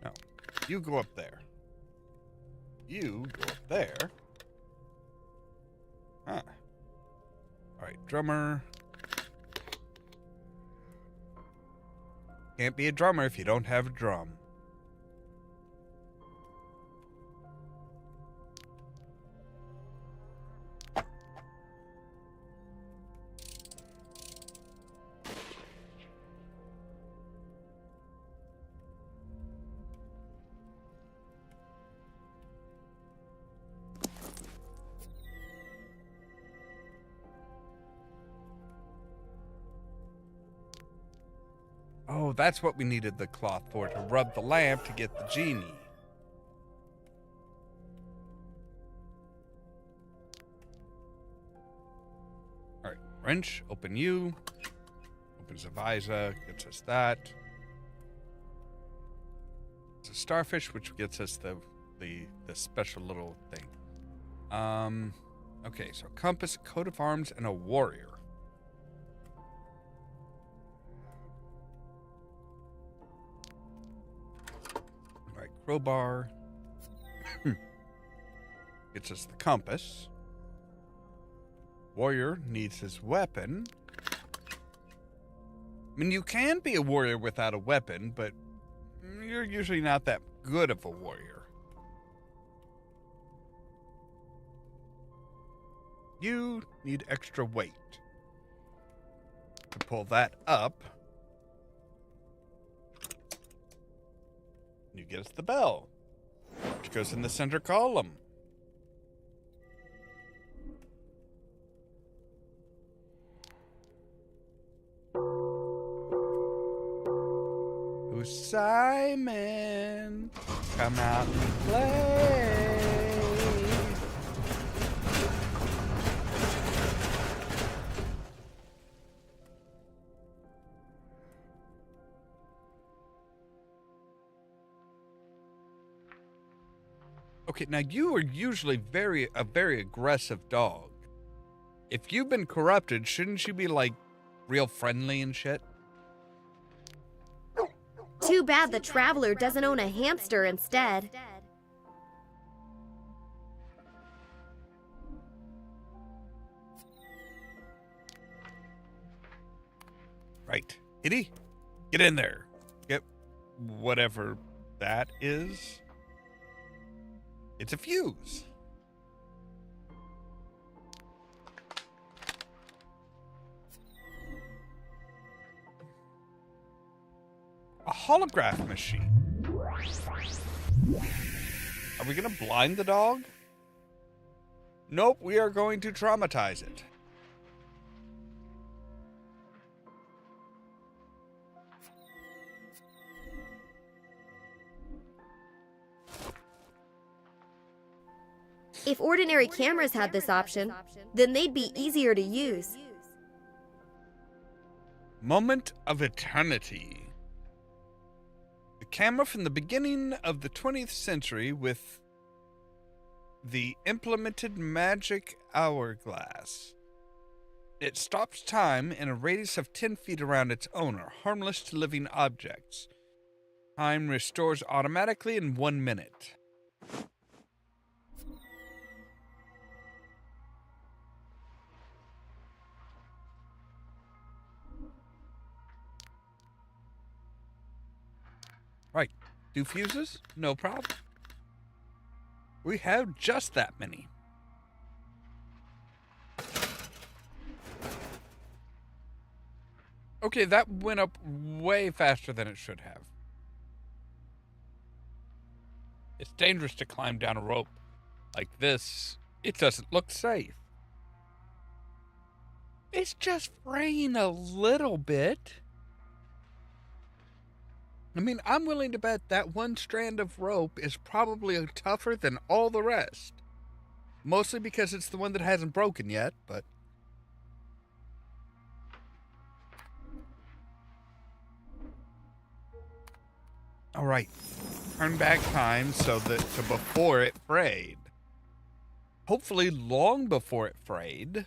No, you go up there. You go up there. Huh. All right, drummer. Can't be a drummer if you don't have a drum. Oh, that's what we needed the cloth for, to rub the lamp to get the genie. All right, wrench, open you. Opens the visor, gets us that. It's a starfish, which gets us the special little thing. Okay, so compass, coat of arms, and a warrior. Crowbar. Gets us the compass. Warrior needs his weapon. I mean, you can be a warrior without a weapon, but you're usually not that good of a warrior. You need extra weight. To pull that up, you get us the bell, which goes in the center column. Oh, Simon, come out and play. Okay, now you are usually a very aggressive dog. If you've been corrupted, shouldn't you be like real friendly and shit? Too bad the traveler doesn't own a hamster instead. Right. Kitty, get in there. Get whatever that is. It's a fuse. A holograph machine. Are we going to blind the dog? Nope, we are going to traumatize it. If ordinary cameras had this option, then they'd be easier to use. Moment of eternity. The camera from the beginning of the 20th century with the implemented magic hourglass. It stops time in a radius of 10 feet around its owner, harmless to living objects. Time restores automatically in 1 minute. Right. 2 fuses? No problem. We have just that many. Okay, that went up way faster than it should have. It's dangerous to climb down a rope like this. It doesn't look safe. It's just fraying a little bit. I mean, I'm willing to bet that one strand of rope is probably tougher than all the rest. Mostly because it's the one that hasn't broken yet, but... Alright. Turn back time so that to before it frayed. Hopefully long before it frayed.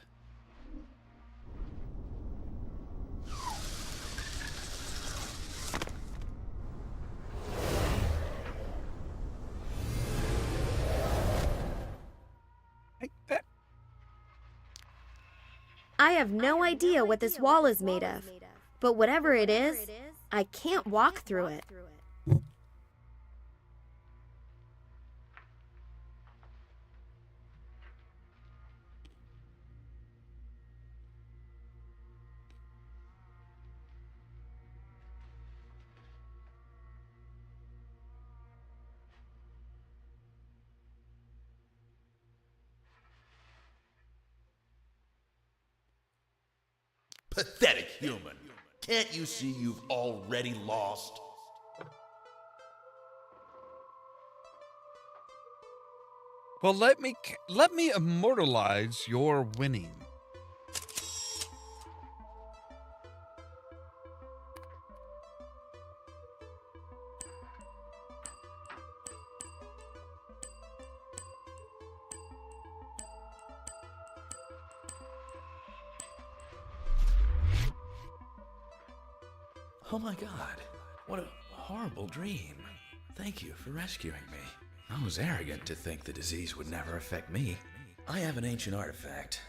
I have no idea what this wall is made of, but whatever it is, I can't walk through it. Pathetic human. Can't you see you've already lost? Well, let me immortalize your winning. Oh my god, what a horrible dream. Thank you for rescuing me. I was arrogant to think the disease would never affect me. I have an ancient artifact,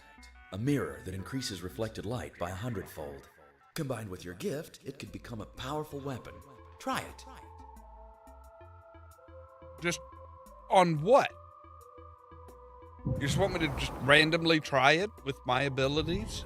a mirror that increases reflected light by 100-fold. Combined with your gift, it could become a powerful weapon. Try it. Just on what? You just want me to just randomly try it with my abilities?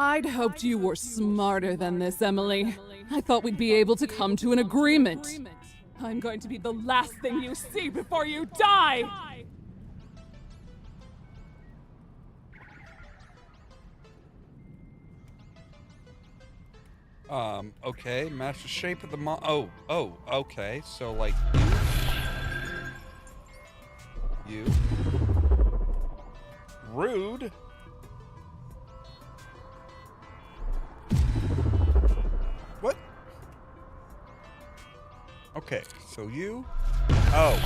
I'd hoped you were smarter than this, Emily. I thought we'd be able to come to an agreement. I'm going to be the last thing you see before you die! Okay, match the shape of the okay. So, like, you. Rude. What? Okay, so you. Oh.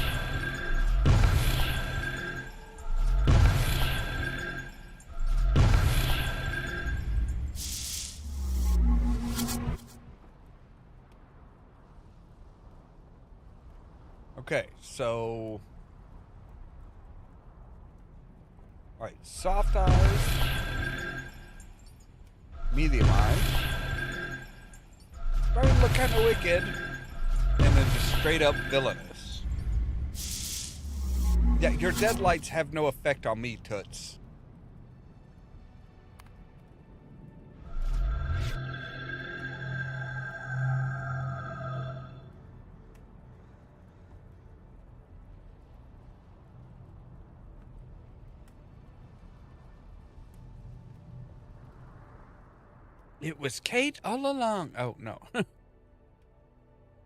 Okay, so. Alright, soft eyes. Medium eyes. Starting to look kind of wicked. And then just straight up villainous. Yeah, your deadlights have no effect on me, Toots. It was Kate all along. Oh, no. All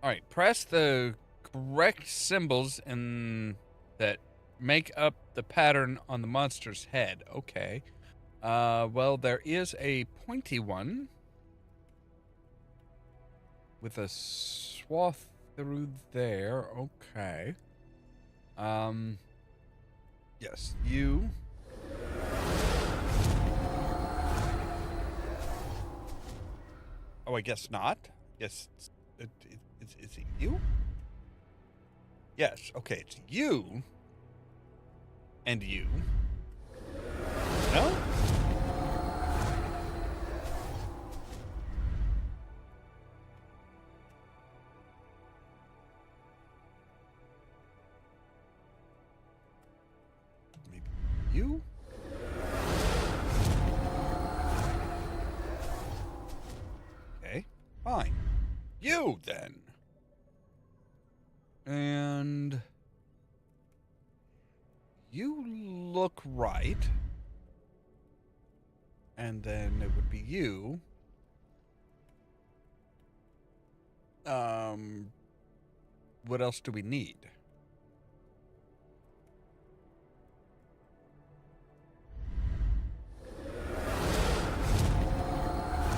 right, press the correct symbols in that make up the pattern on the monster's head. Okay. Well, there is a pointy one with a swath through there. Okay. Yes, you. Oh, I guess not. Yes, is it you? Yes, okay, it's you. And you. No? Maybe you? Okay, fine. You, then. And you look right. And then it would be you. What else do we need?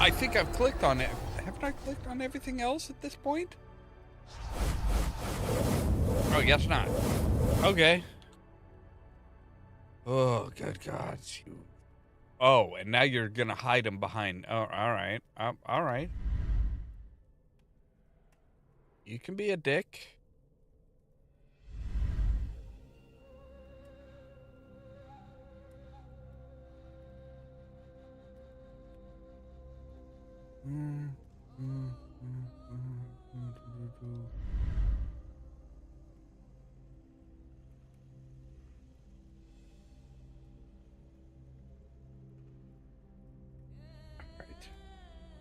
I think I've clicked on it. Haven't I clicked on everything else at this point? Oh, guess not. Okay. Oh, good God. You. Oh, and now you're gonna hide him behind. Oh, all right. All right. You can be a dick. Right.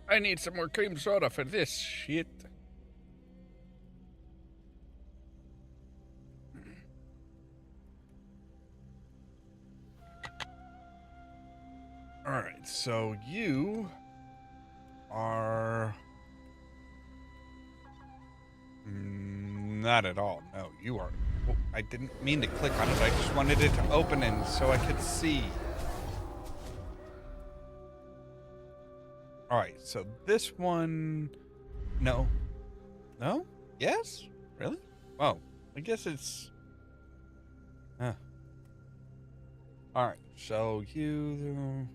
I need some more cream soda for this shit. All right, so you are not at all. No, you are. Well, I didn't mean to click on it. I just wanted it to open and so I could see. All right, so this one, no, no, yes, really? Oh, I guess it's. All right, so you.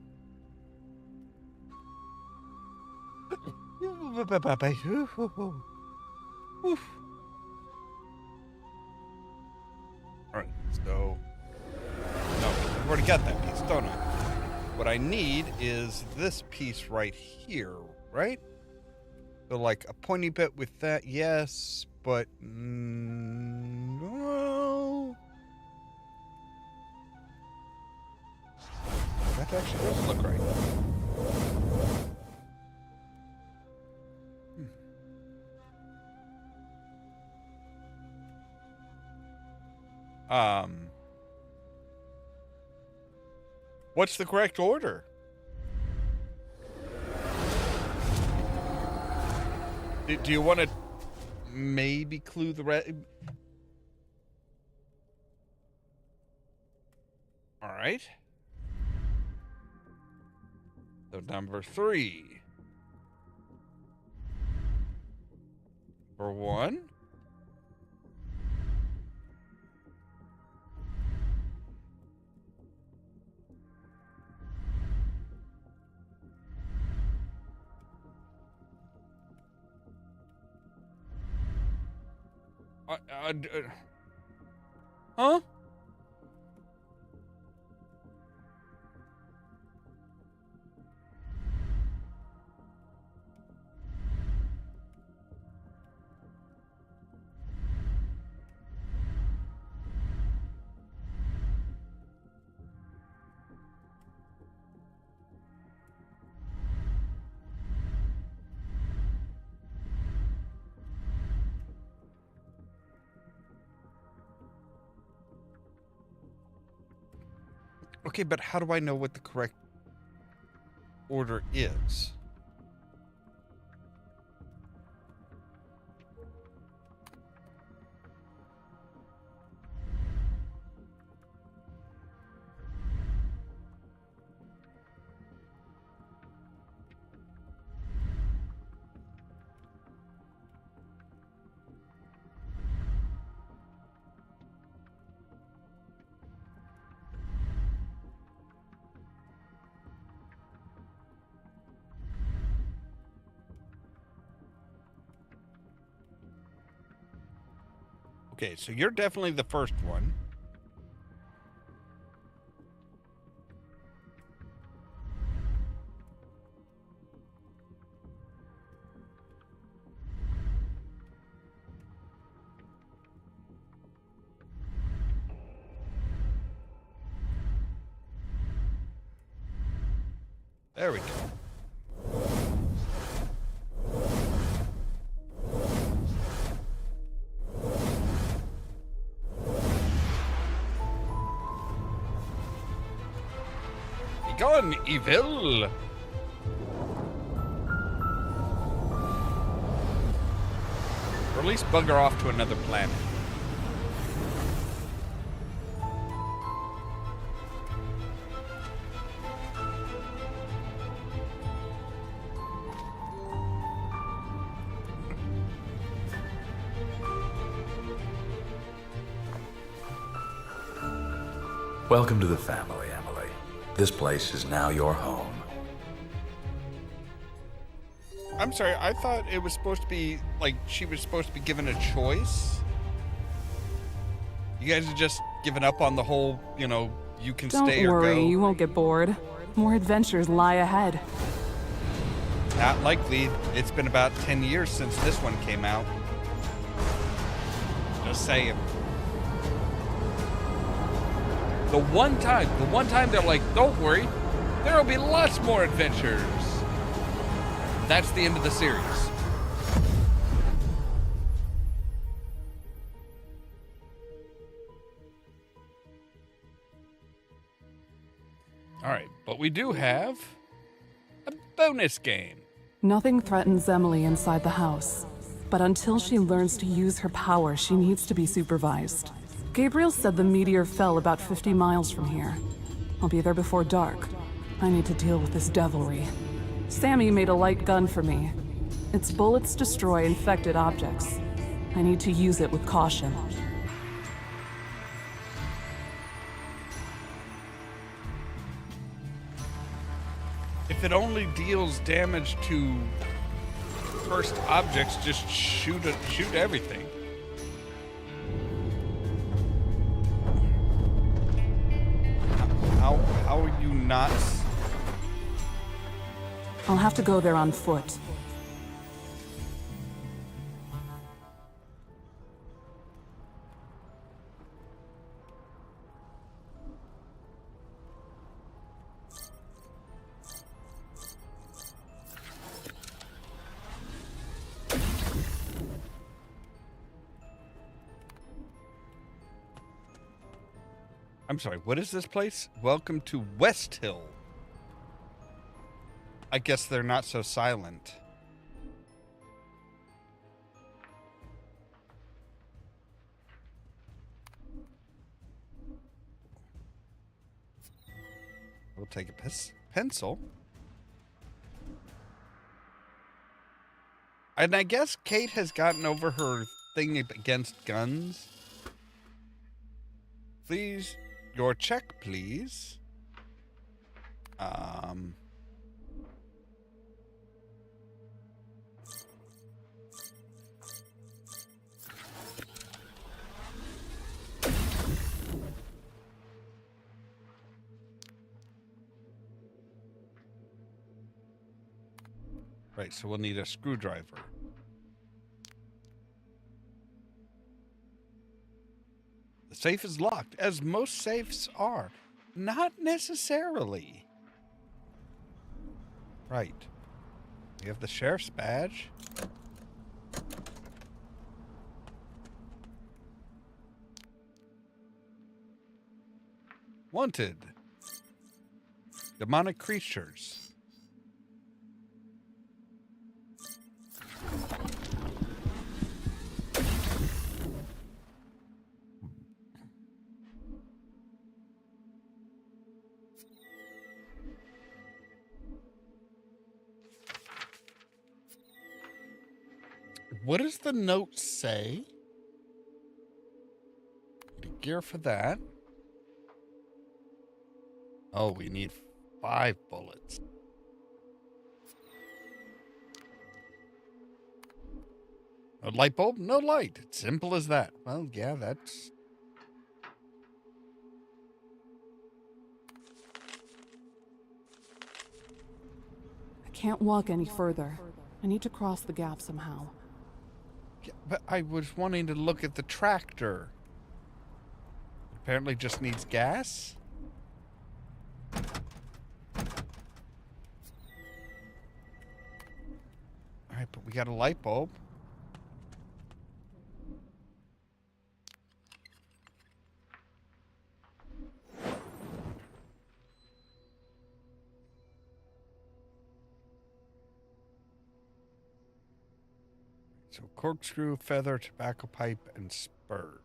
Alright, so. No, I've already got that piece, don't I? What I need is this piece right here, right? So, like, a pointy bit with that, yes, but. No. That actually doesn't look right. What's the correct order? Do you want to maybe clue the rest? All right. So number 3. Number 1. Huh? Okay, but how do I know what the correct order is? Okay, so you're definitely the first one. There we go. Be gone, evil! Or at least bugger off to another planet. Welcome to the family, Emily. This place is now your home. I'm sorry, I thought it was supposed to be, like, she was supposed to be given a choice. You guys are just giving up on the whole, you know, you can stay Don't or worry, go. you won't get bored. More adventures lie ahead. Not likely. It's been about 10 years since this one came out. Just saying. The one time they're like, don't worry, there'll be lots more adventures. That's the end of the series. All right, but we do have a bonus game. Nothing threatens Emily inside the house. But until she learns to use her power, she needs to be supervised. Gabriel said the meteor fell about 50 miles from here. I'll be there before dark. I need to deal with this devilry. Sammy made a light gun for me. Its bullets destroy infected objects. I need to use it with caution. If it only deals damage to cursed objects, just shoot everything. How are you not? I'll have to go there on foot. I'm sorry, what is this place? Welcome to West Hill. I guess they're not so silent. We'll take a pencil. And I guess Kate has gotten over her thing against guns. Please, your check, please. Right, so we'll need a screwdriver. The safe is locked, as most safes are. Not necessarily. Right. We have the sheriff's badge. Wanted. Demonic creatures. What does the note say? Need gear for that. Oh, we need 5 bullets. A light bulb? No light. It's simple as that. Well, yeah, that's... I can't walk any further. I need to cross the gap somehow. Yeah, but I was wanting to look at the tractor. Apparently just needs gas? Alright, but we got a light bulb. So corkscrew, feather, tobacco pipe, and spur.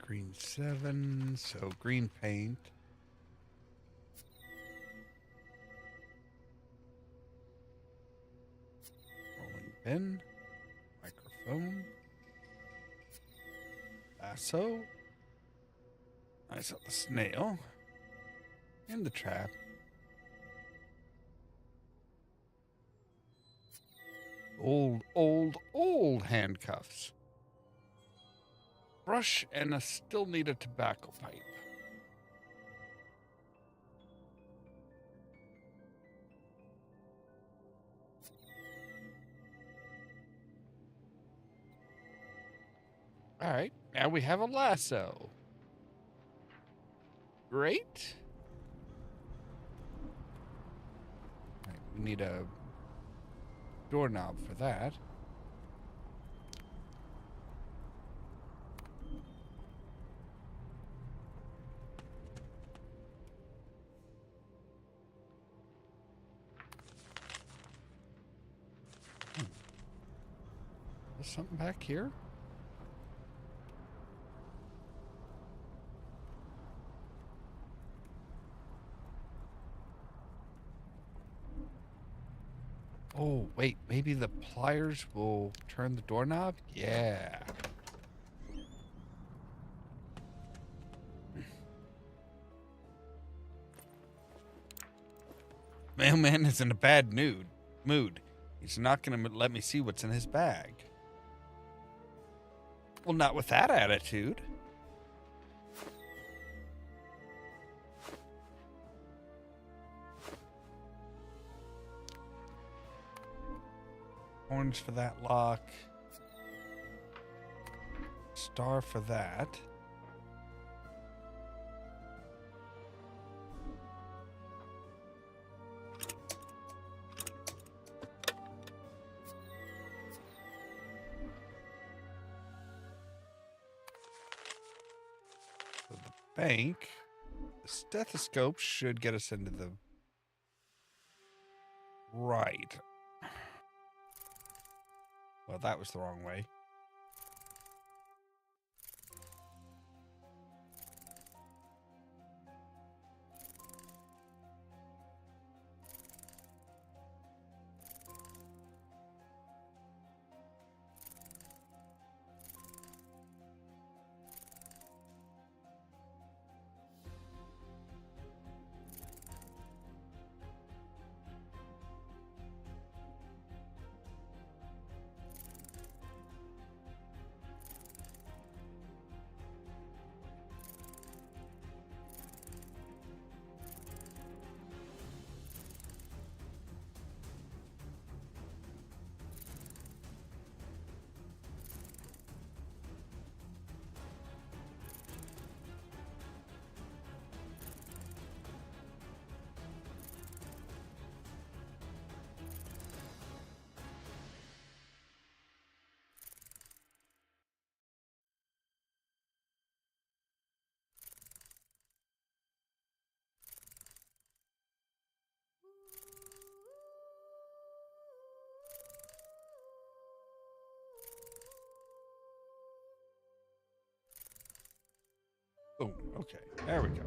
Green 7, so green paint. Rolling pin. Microphone. Lasso. I saw the snail. And the trap. Old handcuffs. Brush, and I still need a tobacco pipe. All right, now we have a lasso. Great. All right, we need a doorknob for that. There's something back here? Oh, wait, maybe the pliers will turn the doorknob? Yeah. Mailman is in a bad mood. He's not going to let me see what's in his bag. Well, not with that attitude. Orange for that lock. Star for that. think the stethoscope should get us into the right. Well, that was the wrong way. Boom. Okay, there we go.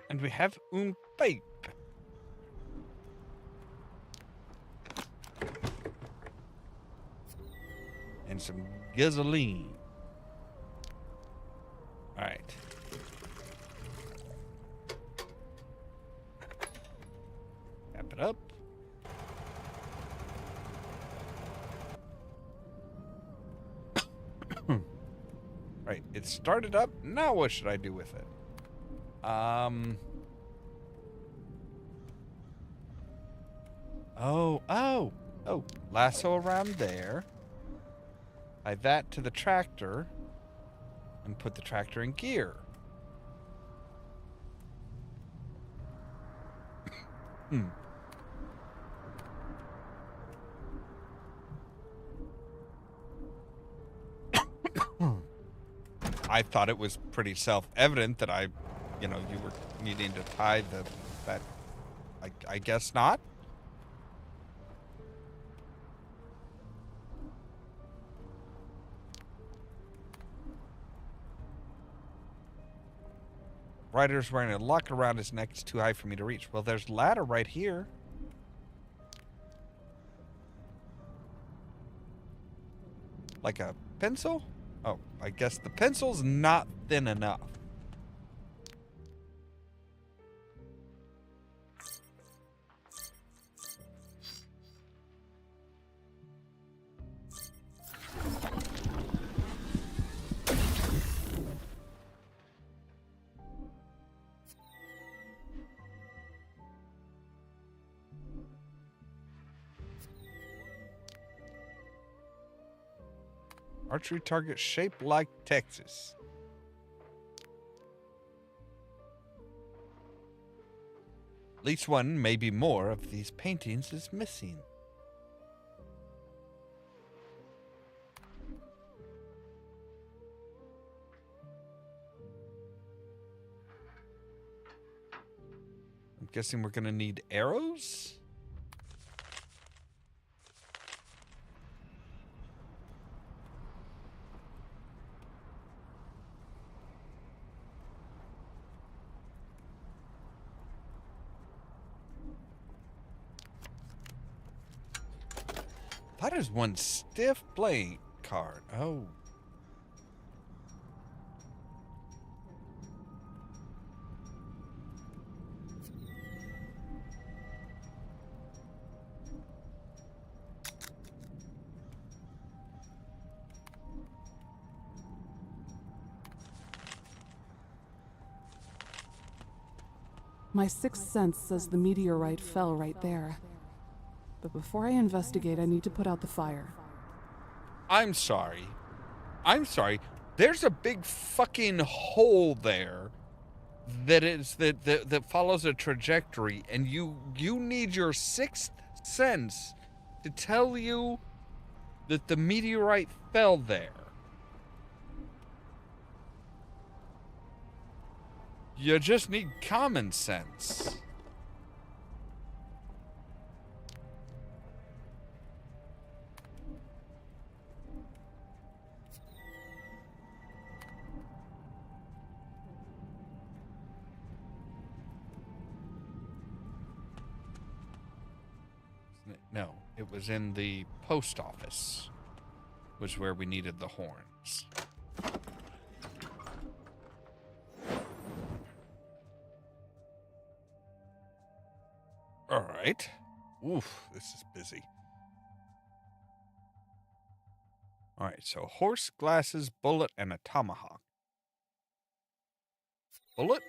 And we have pipe. And some gasoline. All right. Tap it up. Right, it started up. Now what should I do with it? Oh, lasso around there. Tie that to the tractor and put the tractor in gear. I thought it was pretty self-evident that you were needing to tie that. I guess not. Rider's wearing a lock around his neck. It's too high for me to reach. Well, there's a ladder right here. Like a pencil? Oh, I guess the pencil's not thin enough. Archery target shaped like Texas. At least one, maybe more, of these paintings is missing. I'm guessing we're going to need arrows? That is one stiff playing card. Oh. My sixth sense says the meteorite fell right there. But before I investigate, I need to put out the fire. I'm sorry. There's a big fucking hole there that follows a trajectory, and you need your sixth sense to tell you that the meteorite fell there. You just need common sense. No, it was in the post office, was where we needed the horns. All right. Oof, this is busy. All right, so horse, glasses, bullet, and a tomahawk. Bullet?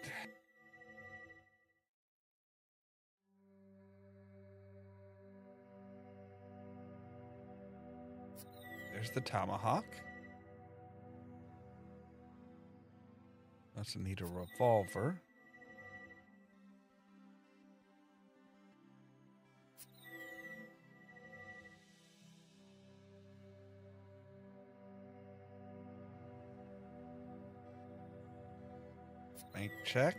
There's the tomahawk. Also need a revolver. Bank check.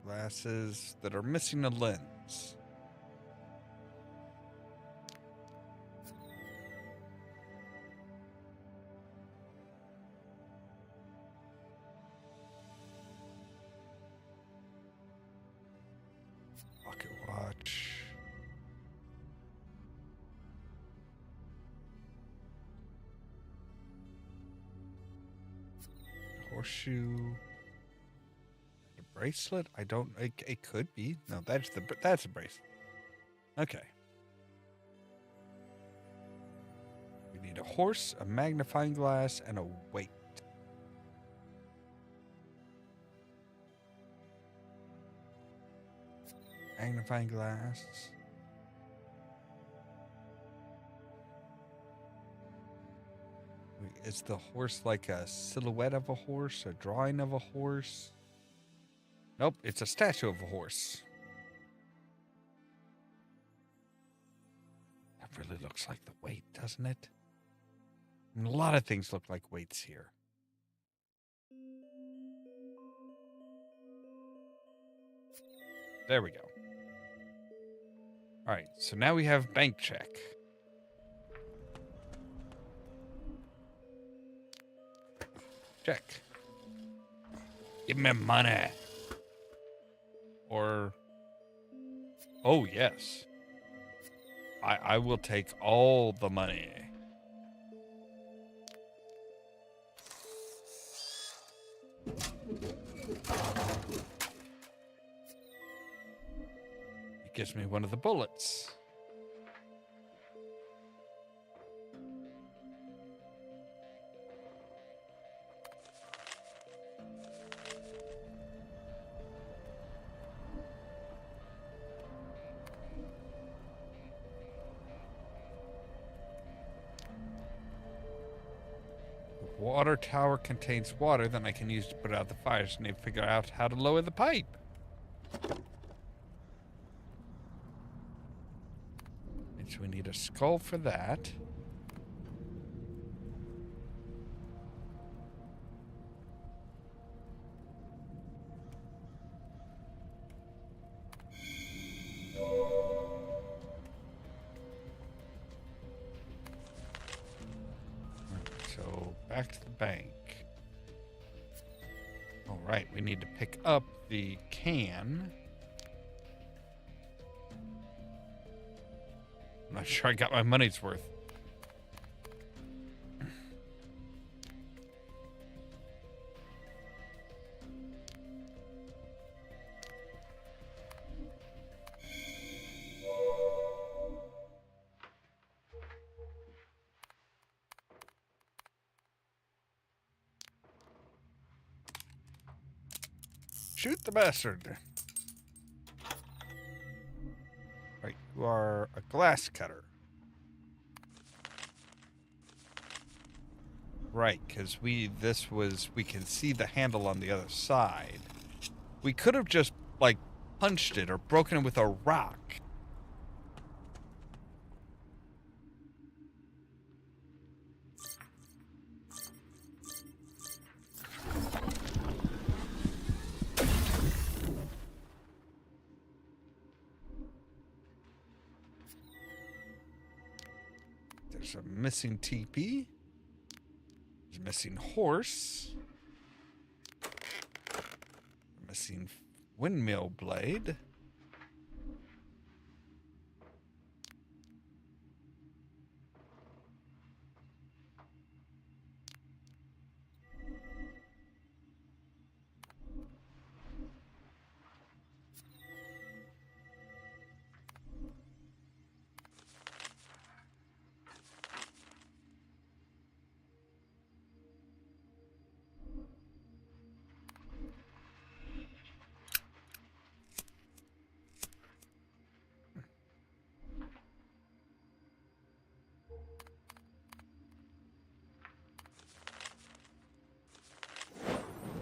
Glasses that are missing a lens. Pocket watch. Horseshoe. A bracelet? I don't. It could be. No, that's a bracelet. Okay. We need a horse, a magnifying glass, and a weight. Magnifying glass. Is the horse like a silhouette of a horse, a drawing of a horse? Nope, it's a statue of a horse. That really looks like the weight, doesn't it? And a lot of things look like weights here. There we go. All right, so now we have bank check. Check. Give me money. Or, oh yes. I will take all the money. It gives me one of the bullets. Water tower contains water, then I can use to put out the fires. I need to figure out how to lower the pipe. And so we need a skull for that. So back to the bank. All right, we need to pick up the can. I'm not sure I got my money's worth. Shoot the bastard. Right, you are a glass cutter. Right, because we can see the handle on the other side. We could have just, like, punched it or broken it with a rock. There's a missing teepee. There's a missing horse. A missing windmill blade.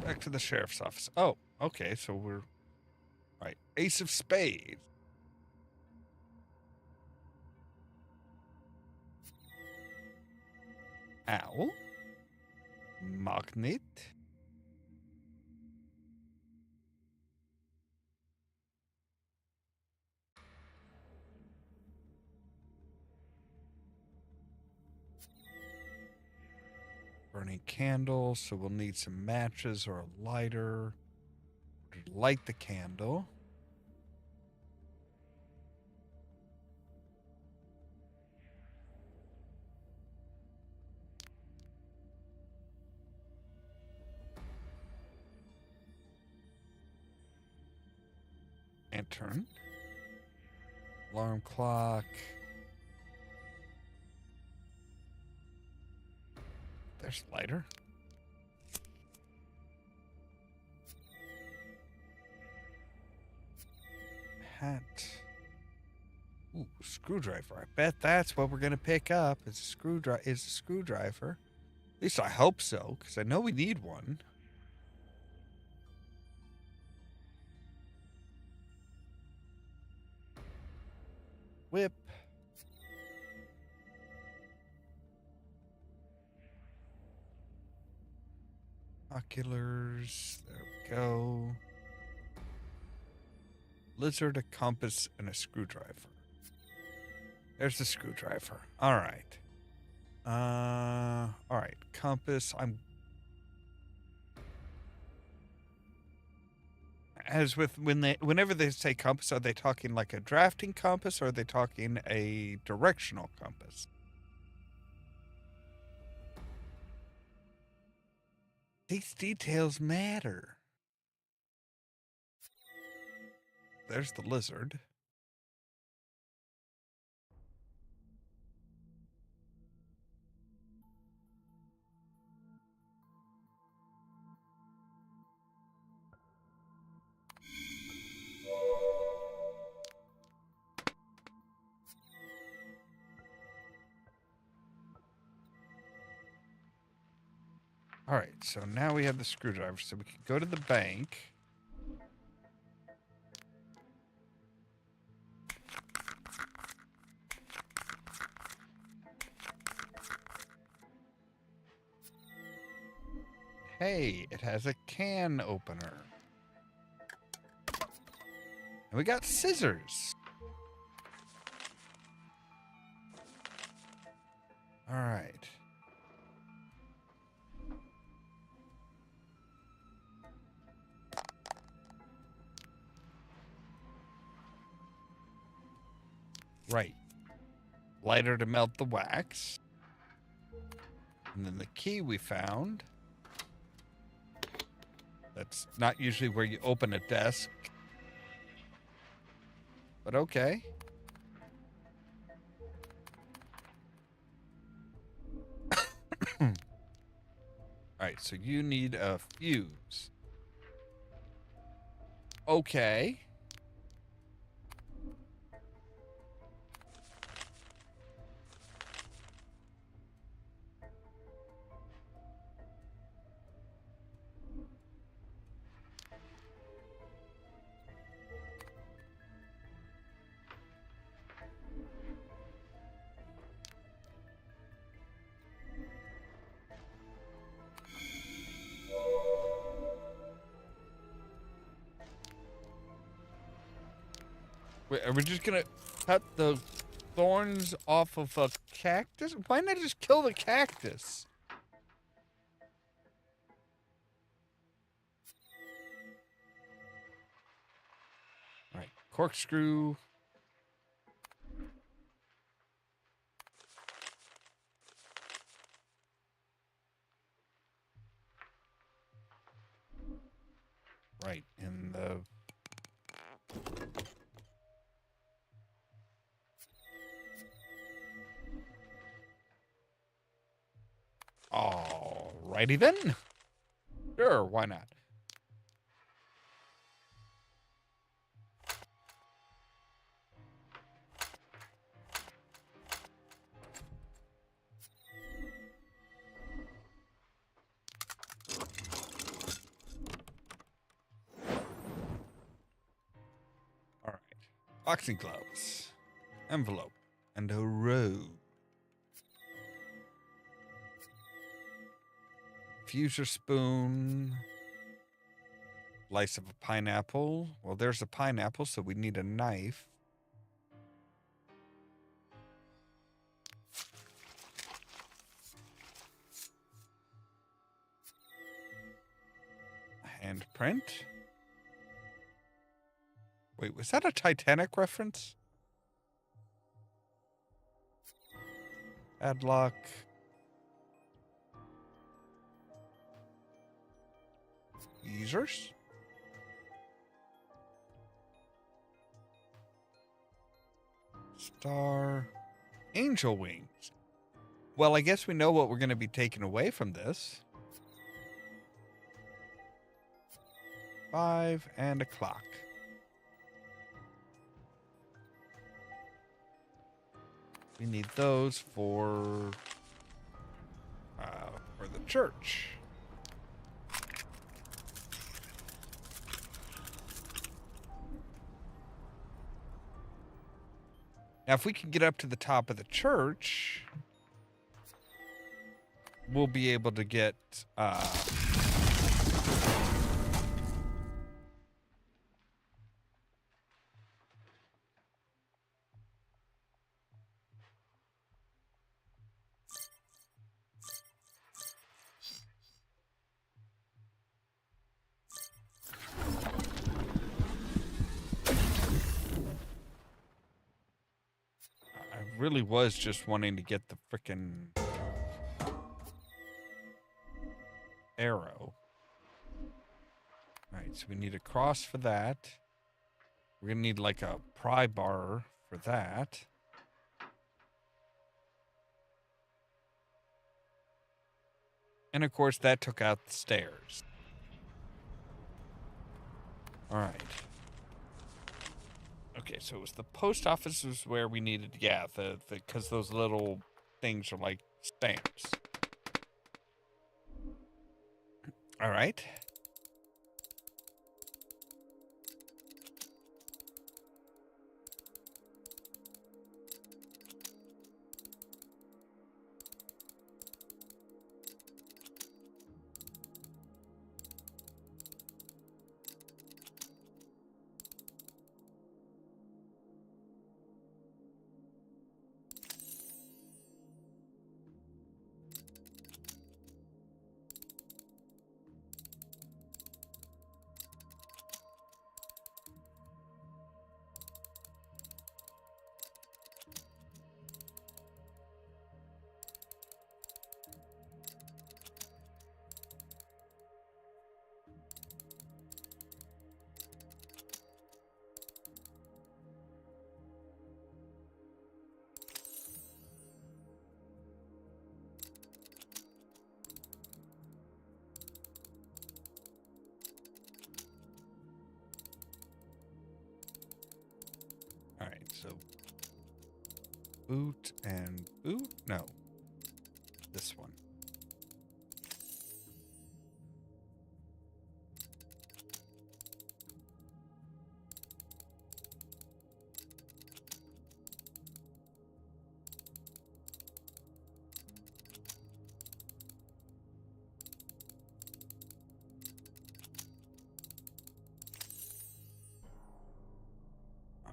Back to the sheriff's office. Oh, okay, so we're... Right, Ace of Spades. Owl. Magnet. Burning candle, so we'll need some matches or a lighter to light the candle. Lantern. Alarm clock. There's lighter. Hat. Ooh, screwdriver. I bet that's what we're gonna pick up. Is a screwdriver. At least I hope so, because I know we need one. Whip. Oculars. There we go. Lizard, a compass, and a screwdriver. There's the screwdriver. All right. All right. Compass. As with whenever they say compass, are they talking like a drafting compass, or are they talking a directional compass? These details matter. There's the lizard. All right, so now we have the screwdriver, so we can go to the bank. Hey, it has a can opener. And we got scissors. All right. Right. Lighter to melt the wax. And then the key we found. That's not usually where you open a desk. But okay. Alright, so you need a fuse. Okay. Wait, are we just gonna cut the thorns off of a cactus? Why not just kill the cactus? All right, corkscrew. Right in the... Alrighty then. Sure, why not? Alright. Boxing gloves. Envelope. And a robe. Fuser spoon. Slice of a pineapple. Well, there's a pineapple, so we need a knife. A handprint. Wait, was that a Titanic reference? Padlock. Users. Star. Angel wings. Well, I guess we know what we're going to be taking away from this. 5 and a clock. We need those for the church. Now, if we can get up to the top of the church, we'll be able to get really was just wanting to get the frickin' arrow. Alright, so we need a cross for that. We're gonna need like a pry bar for that. And of course that took out the stairs. Alright. Okay, so it was the post office was where we needed, yeah, because those little things are like stamps. All right. All right, so boot and boot? No, this one.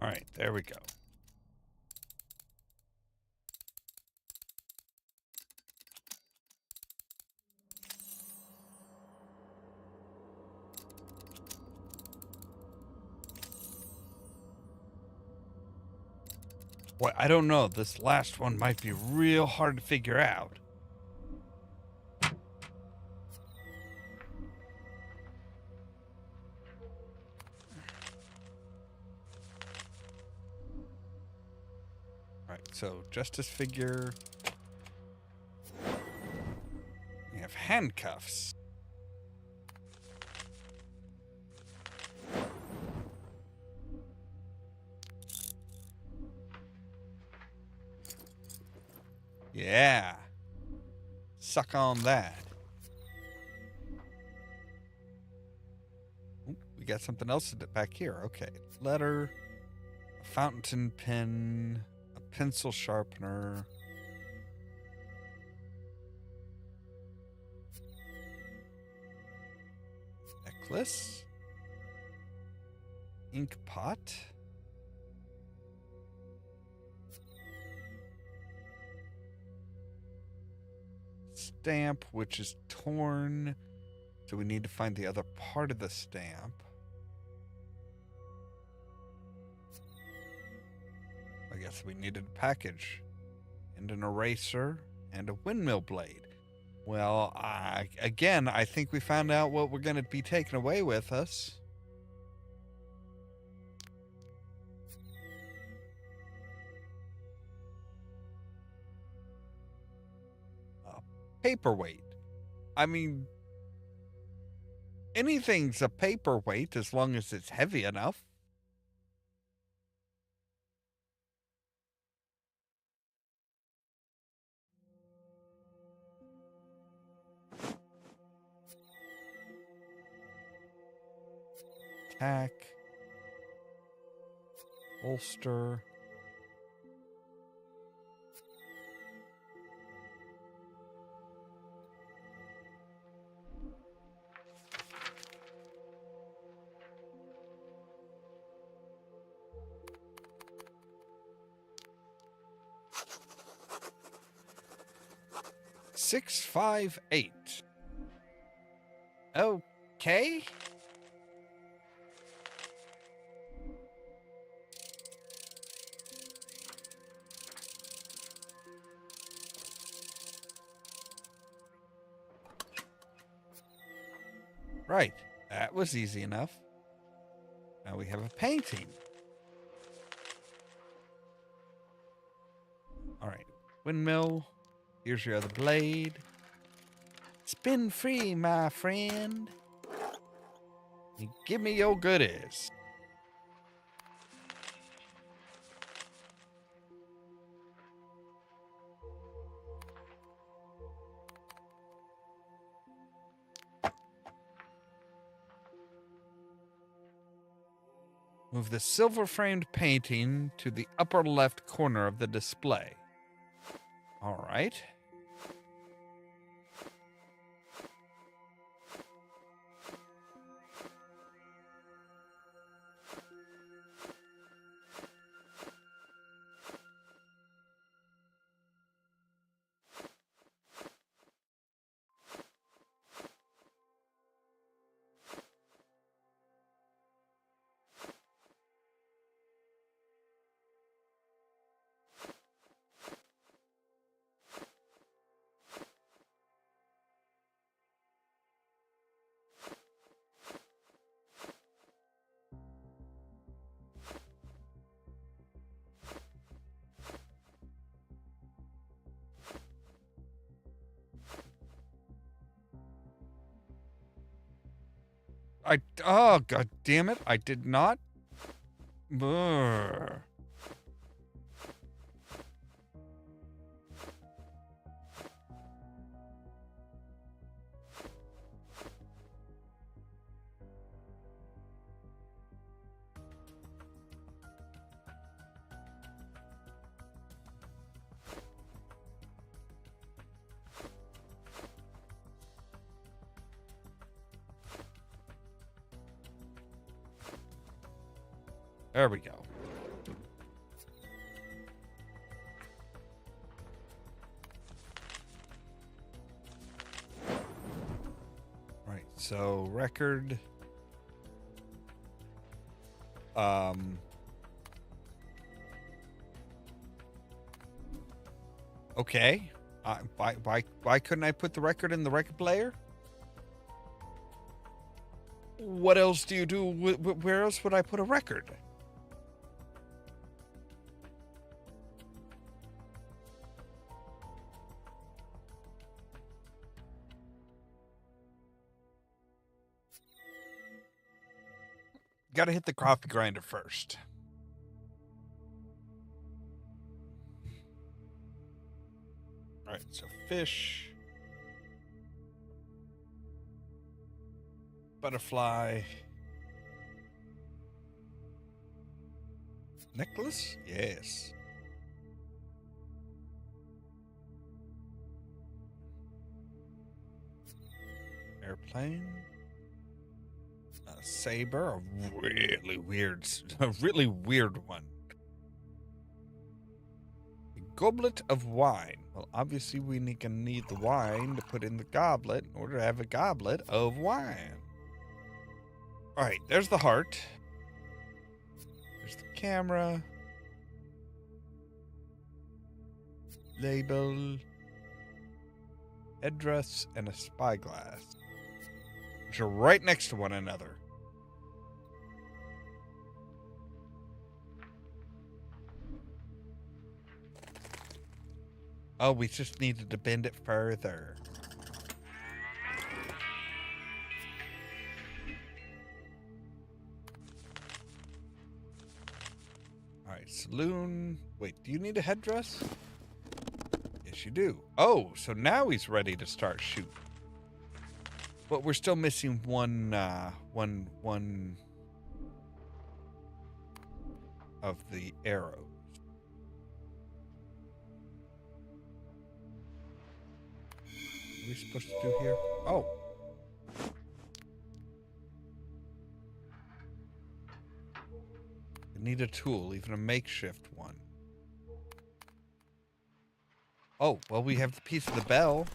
All right, there we go. Boy, I don't know. This last one might be real hard to figure out. Right, so justice figure. We have handcuffs. Yeah. Suck on that. Oop, we got something else back here. Okay. Letter, a fountain pen, a pencil sharpener. Necklace. Ink pot. Stamp, which is torn. So we need to find the other part of the stamp. I guess we needed a package and an eraser and a windmill blade. Well, again, I think we found out what we're going to be taking away with us. Paperweight. I mean, anything's a paperweight as long as it's heavy enough. Tack. Bolster. Six, 5, 8. Okay. Right. That was easy enough. Now we have a painting. All right. Windmill. Here's your other blade. Spin free, my friend. You give me your goodies. Move the silver-framed painting to the upper left corner of the display. All right. Oh, god damn it. I did not. Brr. There we go. Right, so record. Okay. Why couldn't I put the record in the record player? What else do you do? Where else would I put a record? Gotta hit the coffee grinder first. All right, so fish, butterfly, necklace? Yes. Airplane. A saber, a really weird one. A goblet of wine. Well, obviously we need the wine to put in the goblet in order to have a goblet of wine. All right, there's the heart. There's the camera. Label. Headdress and a spyglass, which are right next to one another. Oh, we just needed to bend it further. All right, saloon. Wait, do you need a headdress? Yes, you do. Oh, so now he's ready to start shooting. But we're still missing one of the arrows. What are we supposed to do here? Oh. We need a tool, even a makeshift one. Oh, well, we have the piece of the bell.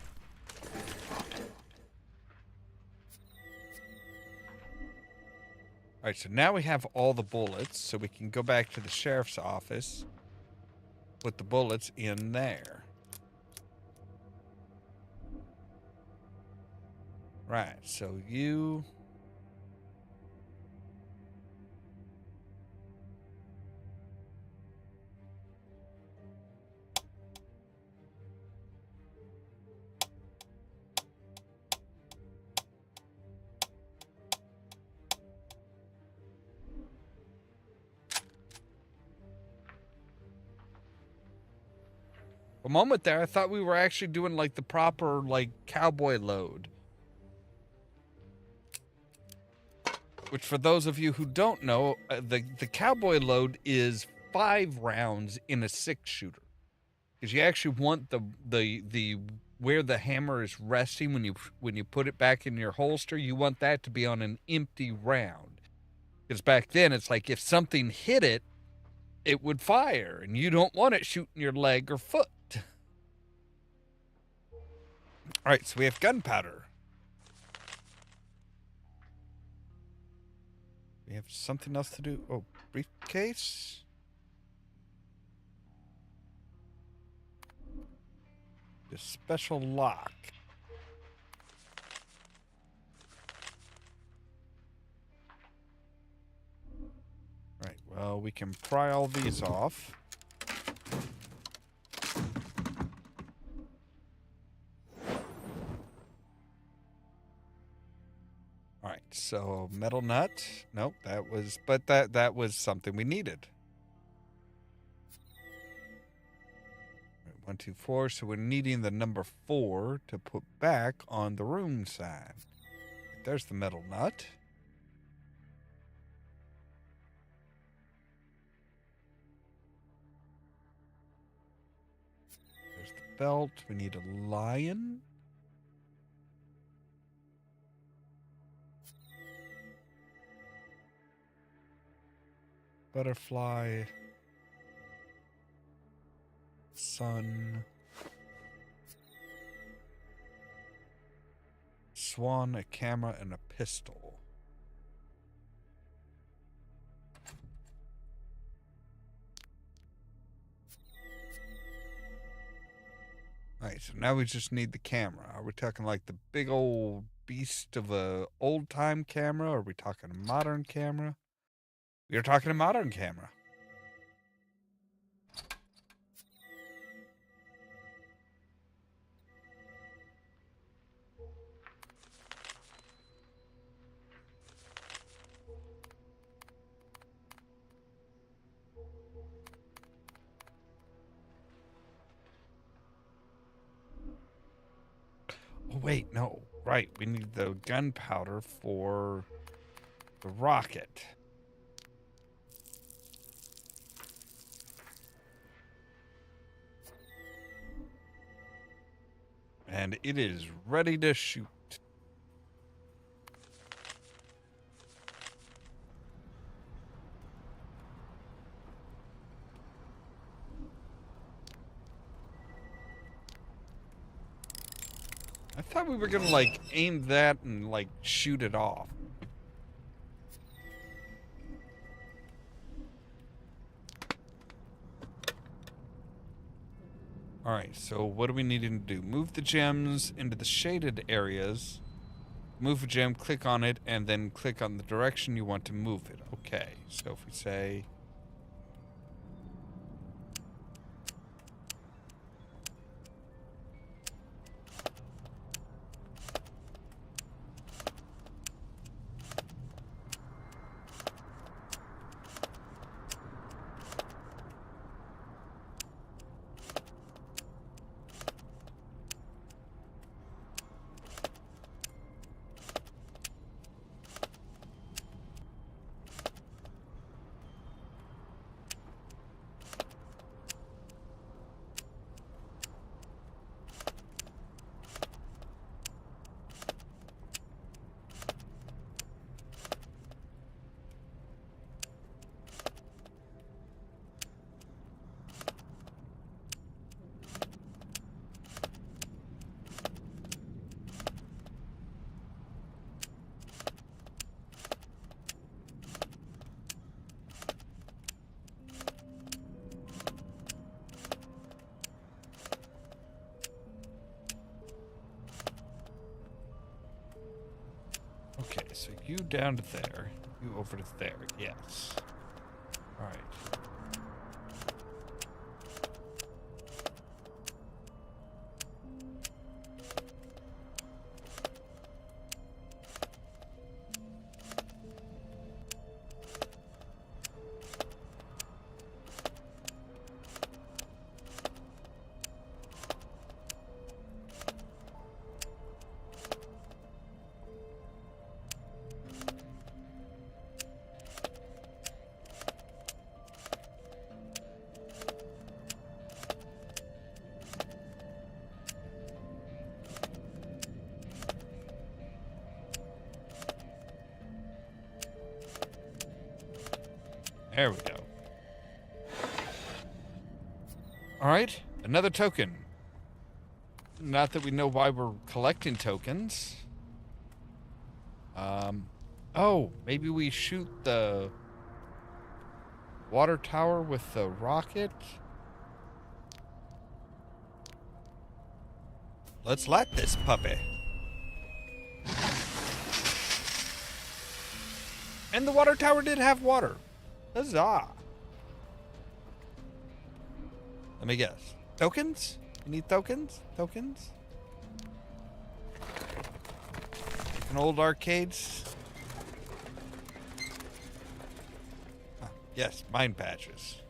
All right, so now we have all the bullets, so we can go back to the sheriff's office, put the bullets in there. Right, so you... A moment there, I thought we were actually doing, like, the proper, like, cowboy load. Which, for those of you who don't know, the cowboy load is 5 rounds in a 6-shooter. Because you actually want the where the hammer is resting when you put it back in your holster, you want that to be on an empty round. Because back then, it's like if something hit it, it would fire, and you don't want it shooting your leg or foot. All right, so we have gunpowder. We have something else to do. Oh, briefcase. The special lock. All right, well, we can pry all these off. All right, so metal nut. Nope, that was something we needed. All right, 1, 2, 4. So we're needing the number 4 to put back on the room sign. There's the metal nut. There's the belt. We need a lion. Butterfly, sun, swan, a camera, and a pistol. Alright, so now we just need the camera. Are we talking like the big old beast of a old-time camera? Or are we talking a modern camera? We are talking a modern camera. Oh, wait, no. Right, we need the gunpowder for the rocket. And it is ready to shoot. I thought we were gonna, like, aim that and, like, shoot it off. Alright, so what do we need to do? Move the gems into the shaded areas. Move a gem, click on it, and then click on the direction you want to move it. Okay, so if we say... Okay, so you down to there. You over to there. Yes. Alright. There we go. Alright, another token. Not that we know why we're collecting tokens. Oh, maybe we shoot the water tower with the rocket? Let's light this puppy. And the water tower did have water. Huzzah. Let me guess. Tokens? You need tokens? Tokens? An old arcades? Ah, yes, mine patches.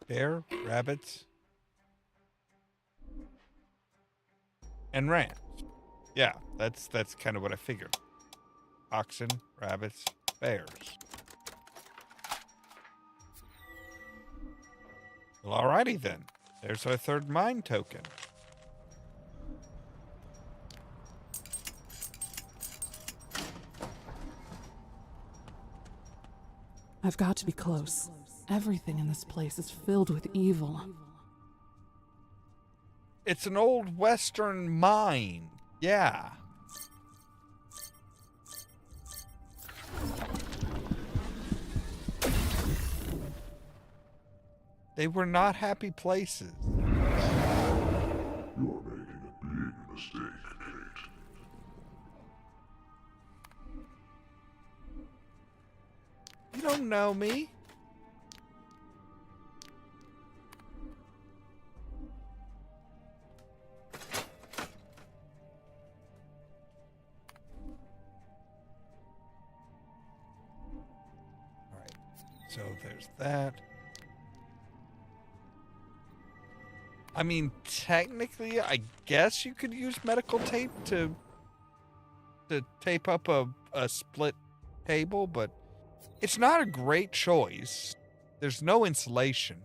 Bear, rabbits, and rams. Yeah, that's kind of what I figured. Oxen, rabbits, bears. Well, alrighty then. There's our third mine token. I've got to be close. Everything in this place is filled with evil. It's an old western mine. Yeah. They were not happy places. You're making a big mistake, Kate. You don't know me. All right. So there's that. I mean, technically, I guess you could use medical tape to tape up a split table, but it's not a great choice. There's no insulation.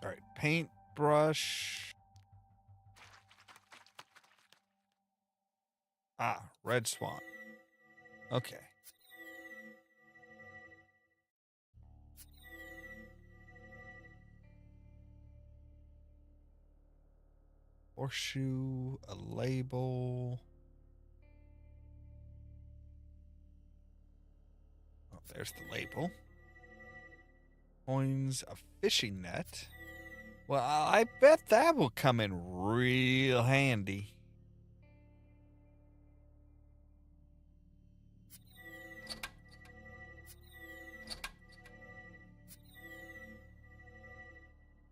All right, paintbrush. Ah, red swan. Okay. Horseshoe, a label. Oh, there's the label. Coins, a fishing net. Well, I bet that will come in real handy.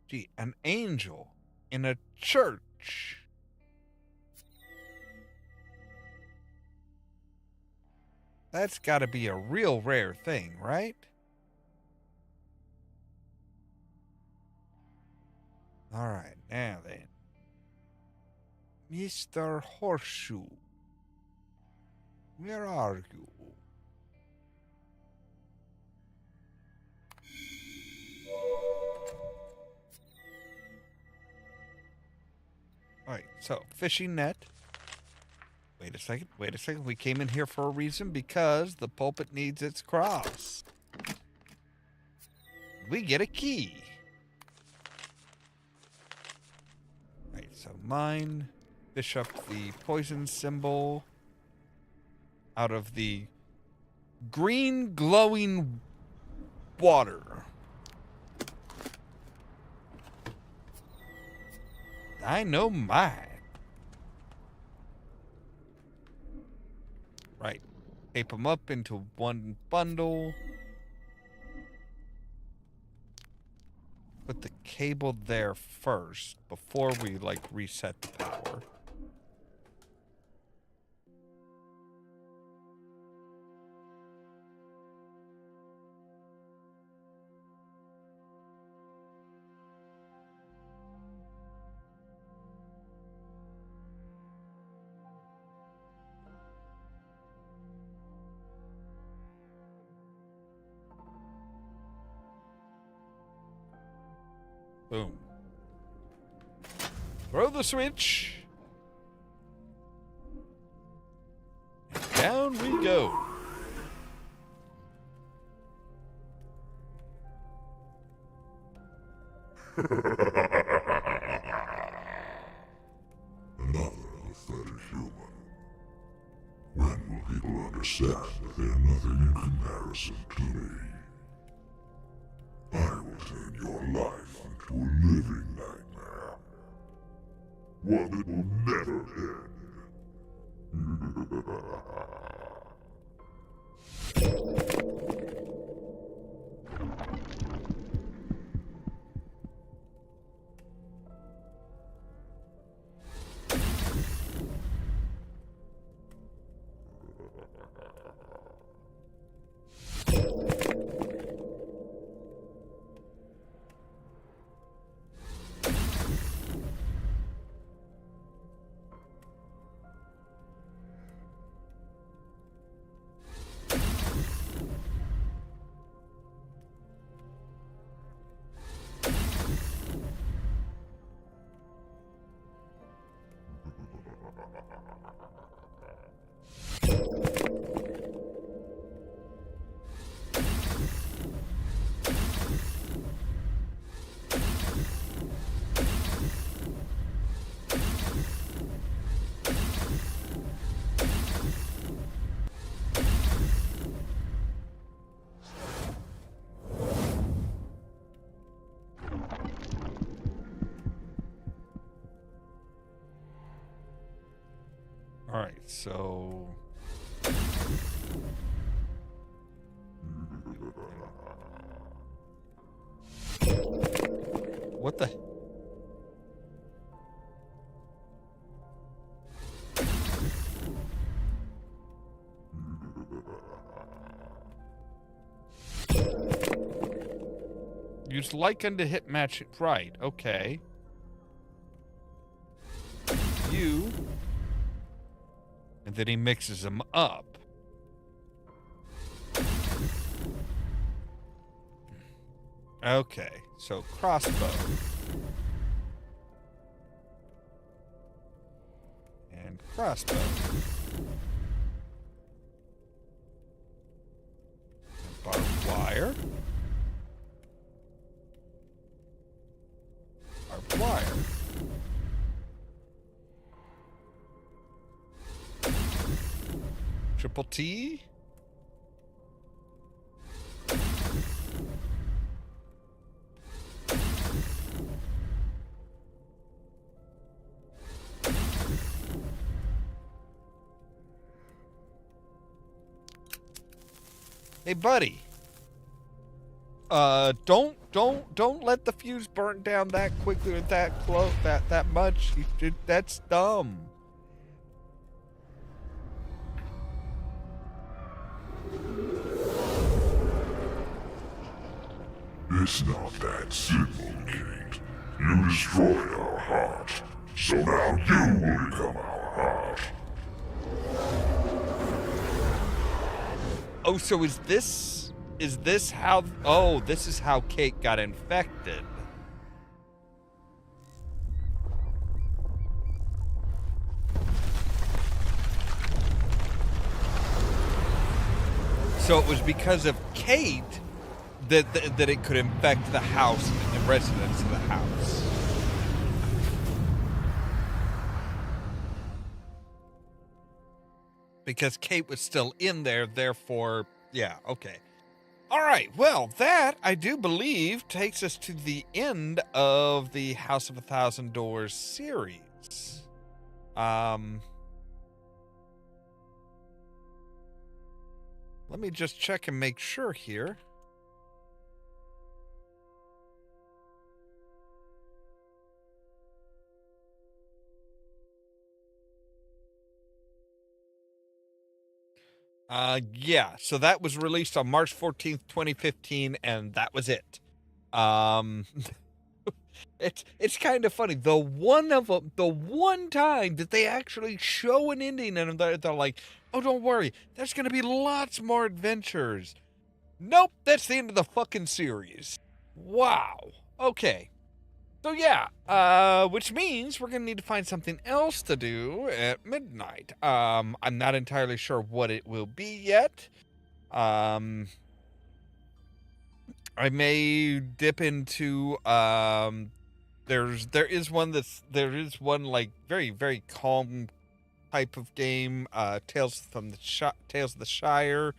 Gee, an angel in a church. That's got to be a real rare thing, right? All right, now then. Mr. Horseshoe. Where are you? Alright, so fishing net. Wait a second. We came in here for a reason because the pulpit needs its cross. We get a key. Right, so mine. Fish up the poison symbol out of the green glowing water. I know mine. Right. Tape them up into one bundle. Put the cable there first before we, like, reset the power. Boom. Throw the switch. And down we go. Another pathetic human. When will people understand that they're nothing in comparison to me? I will turn your life into a living nightmare. One that will never end. so... What the... Use Lycan to hit match it right. Okay. You. And then he mixes them up. Okay, so crossbow. And crossbow. And barbed wire. Barbed wire. Triple T. Hey, buddy. Don't let the fuse burn down that quickly or that close, that much. That's dumb. It's not that simple, Kate. You destroy our heart, so now you will become our heart. Oh, so is this how, oh, this is how Kate got infected. So it was because of Kate that it could infect the house and the residents of the house. Because Kate was still in there, therefore, yeah, okay. All right, well, that, I do believe, takes us to the end of the House of a Thousand Doors series. Let me just check and make sure here. Yeah, so that was released on March 14th, 2015, and that was it. It's kind of funny. The one time that they actually show an ending and they're like, oh, don't worry, there's going to be lots more adventures. Nope, that's the end of the fucking series. Wow. Okay. So yeah, which means we're gonna need to find something else to do at midnight. I'm not entirely sure what it will be yet. I may dip into there is one like very, very calm type of game, Tales of the Shire,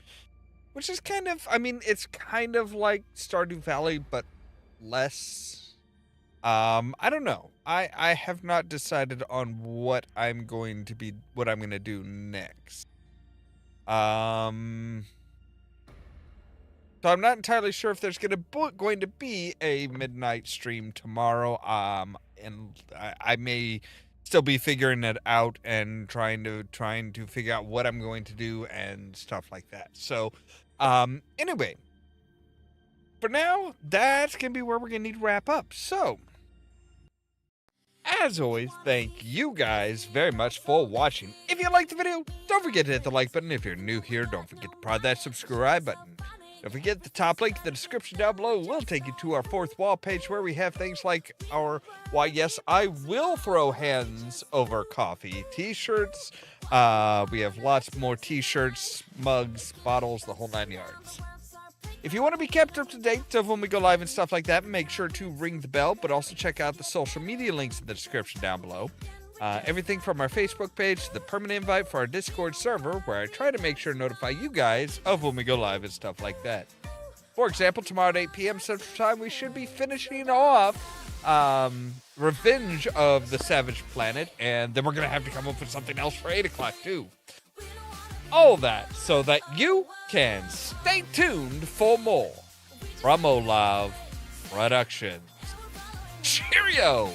which is kind of, I mean, it's kind of like Stardew Valley but less. I don't know. I have not decided on what I'm going to do next. So I'm not entirely sure if there's going to be a midnight stream tomorrow. And I may still be figuring it out and trying to figure out what I'm going to do and stuff like that. So, anyway, for now, that's going to be where we're going to need to wrap up. So, as always, thank you guys very much for watching. If you liked the video, don't forget to hit the like button. If you're new here, don't forget to prod that subscribe button. Don't forget the top link in the description down below will take you to our fourth wall page where we have things like our Why Yes, I Will Throw Hands Over Coffee t-shirts. We have lots more t-shirts, mugs, bottles, the whole 9 yards. If you want to be kept up to date of when we go live and stuff like that, make sure to ring the bell, but also check out the social media links in the description down below. Everything from our Facebook page to the permanent invite for our Discord server, where I try to make sure to notify you guys of when we go live and stuff like that. For example, tomorrow at 8 p.m. Central Time, we should be finishing off Revenge of the Savage Planet, and then we're going to have to come up with something else for 8 o'clock, too. All that so that you can stay tuned for more from Ollamh Productions. Cheerio!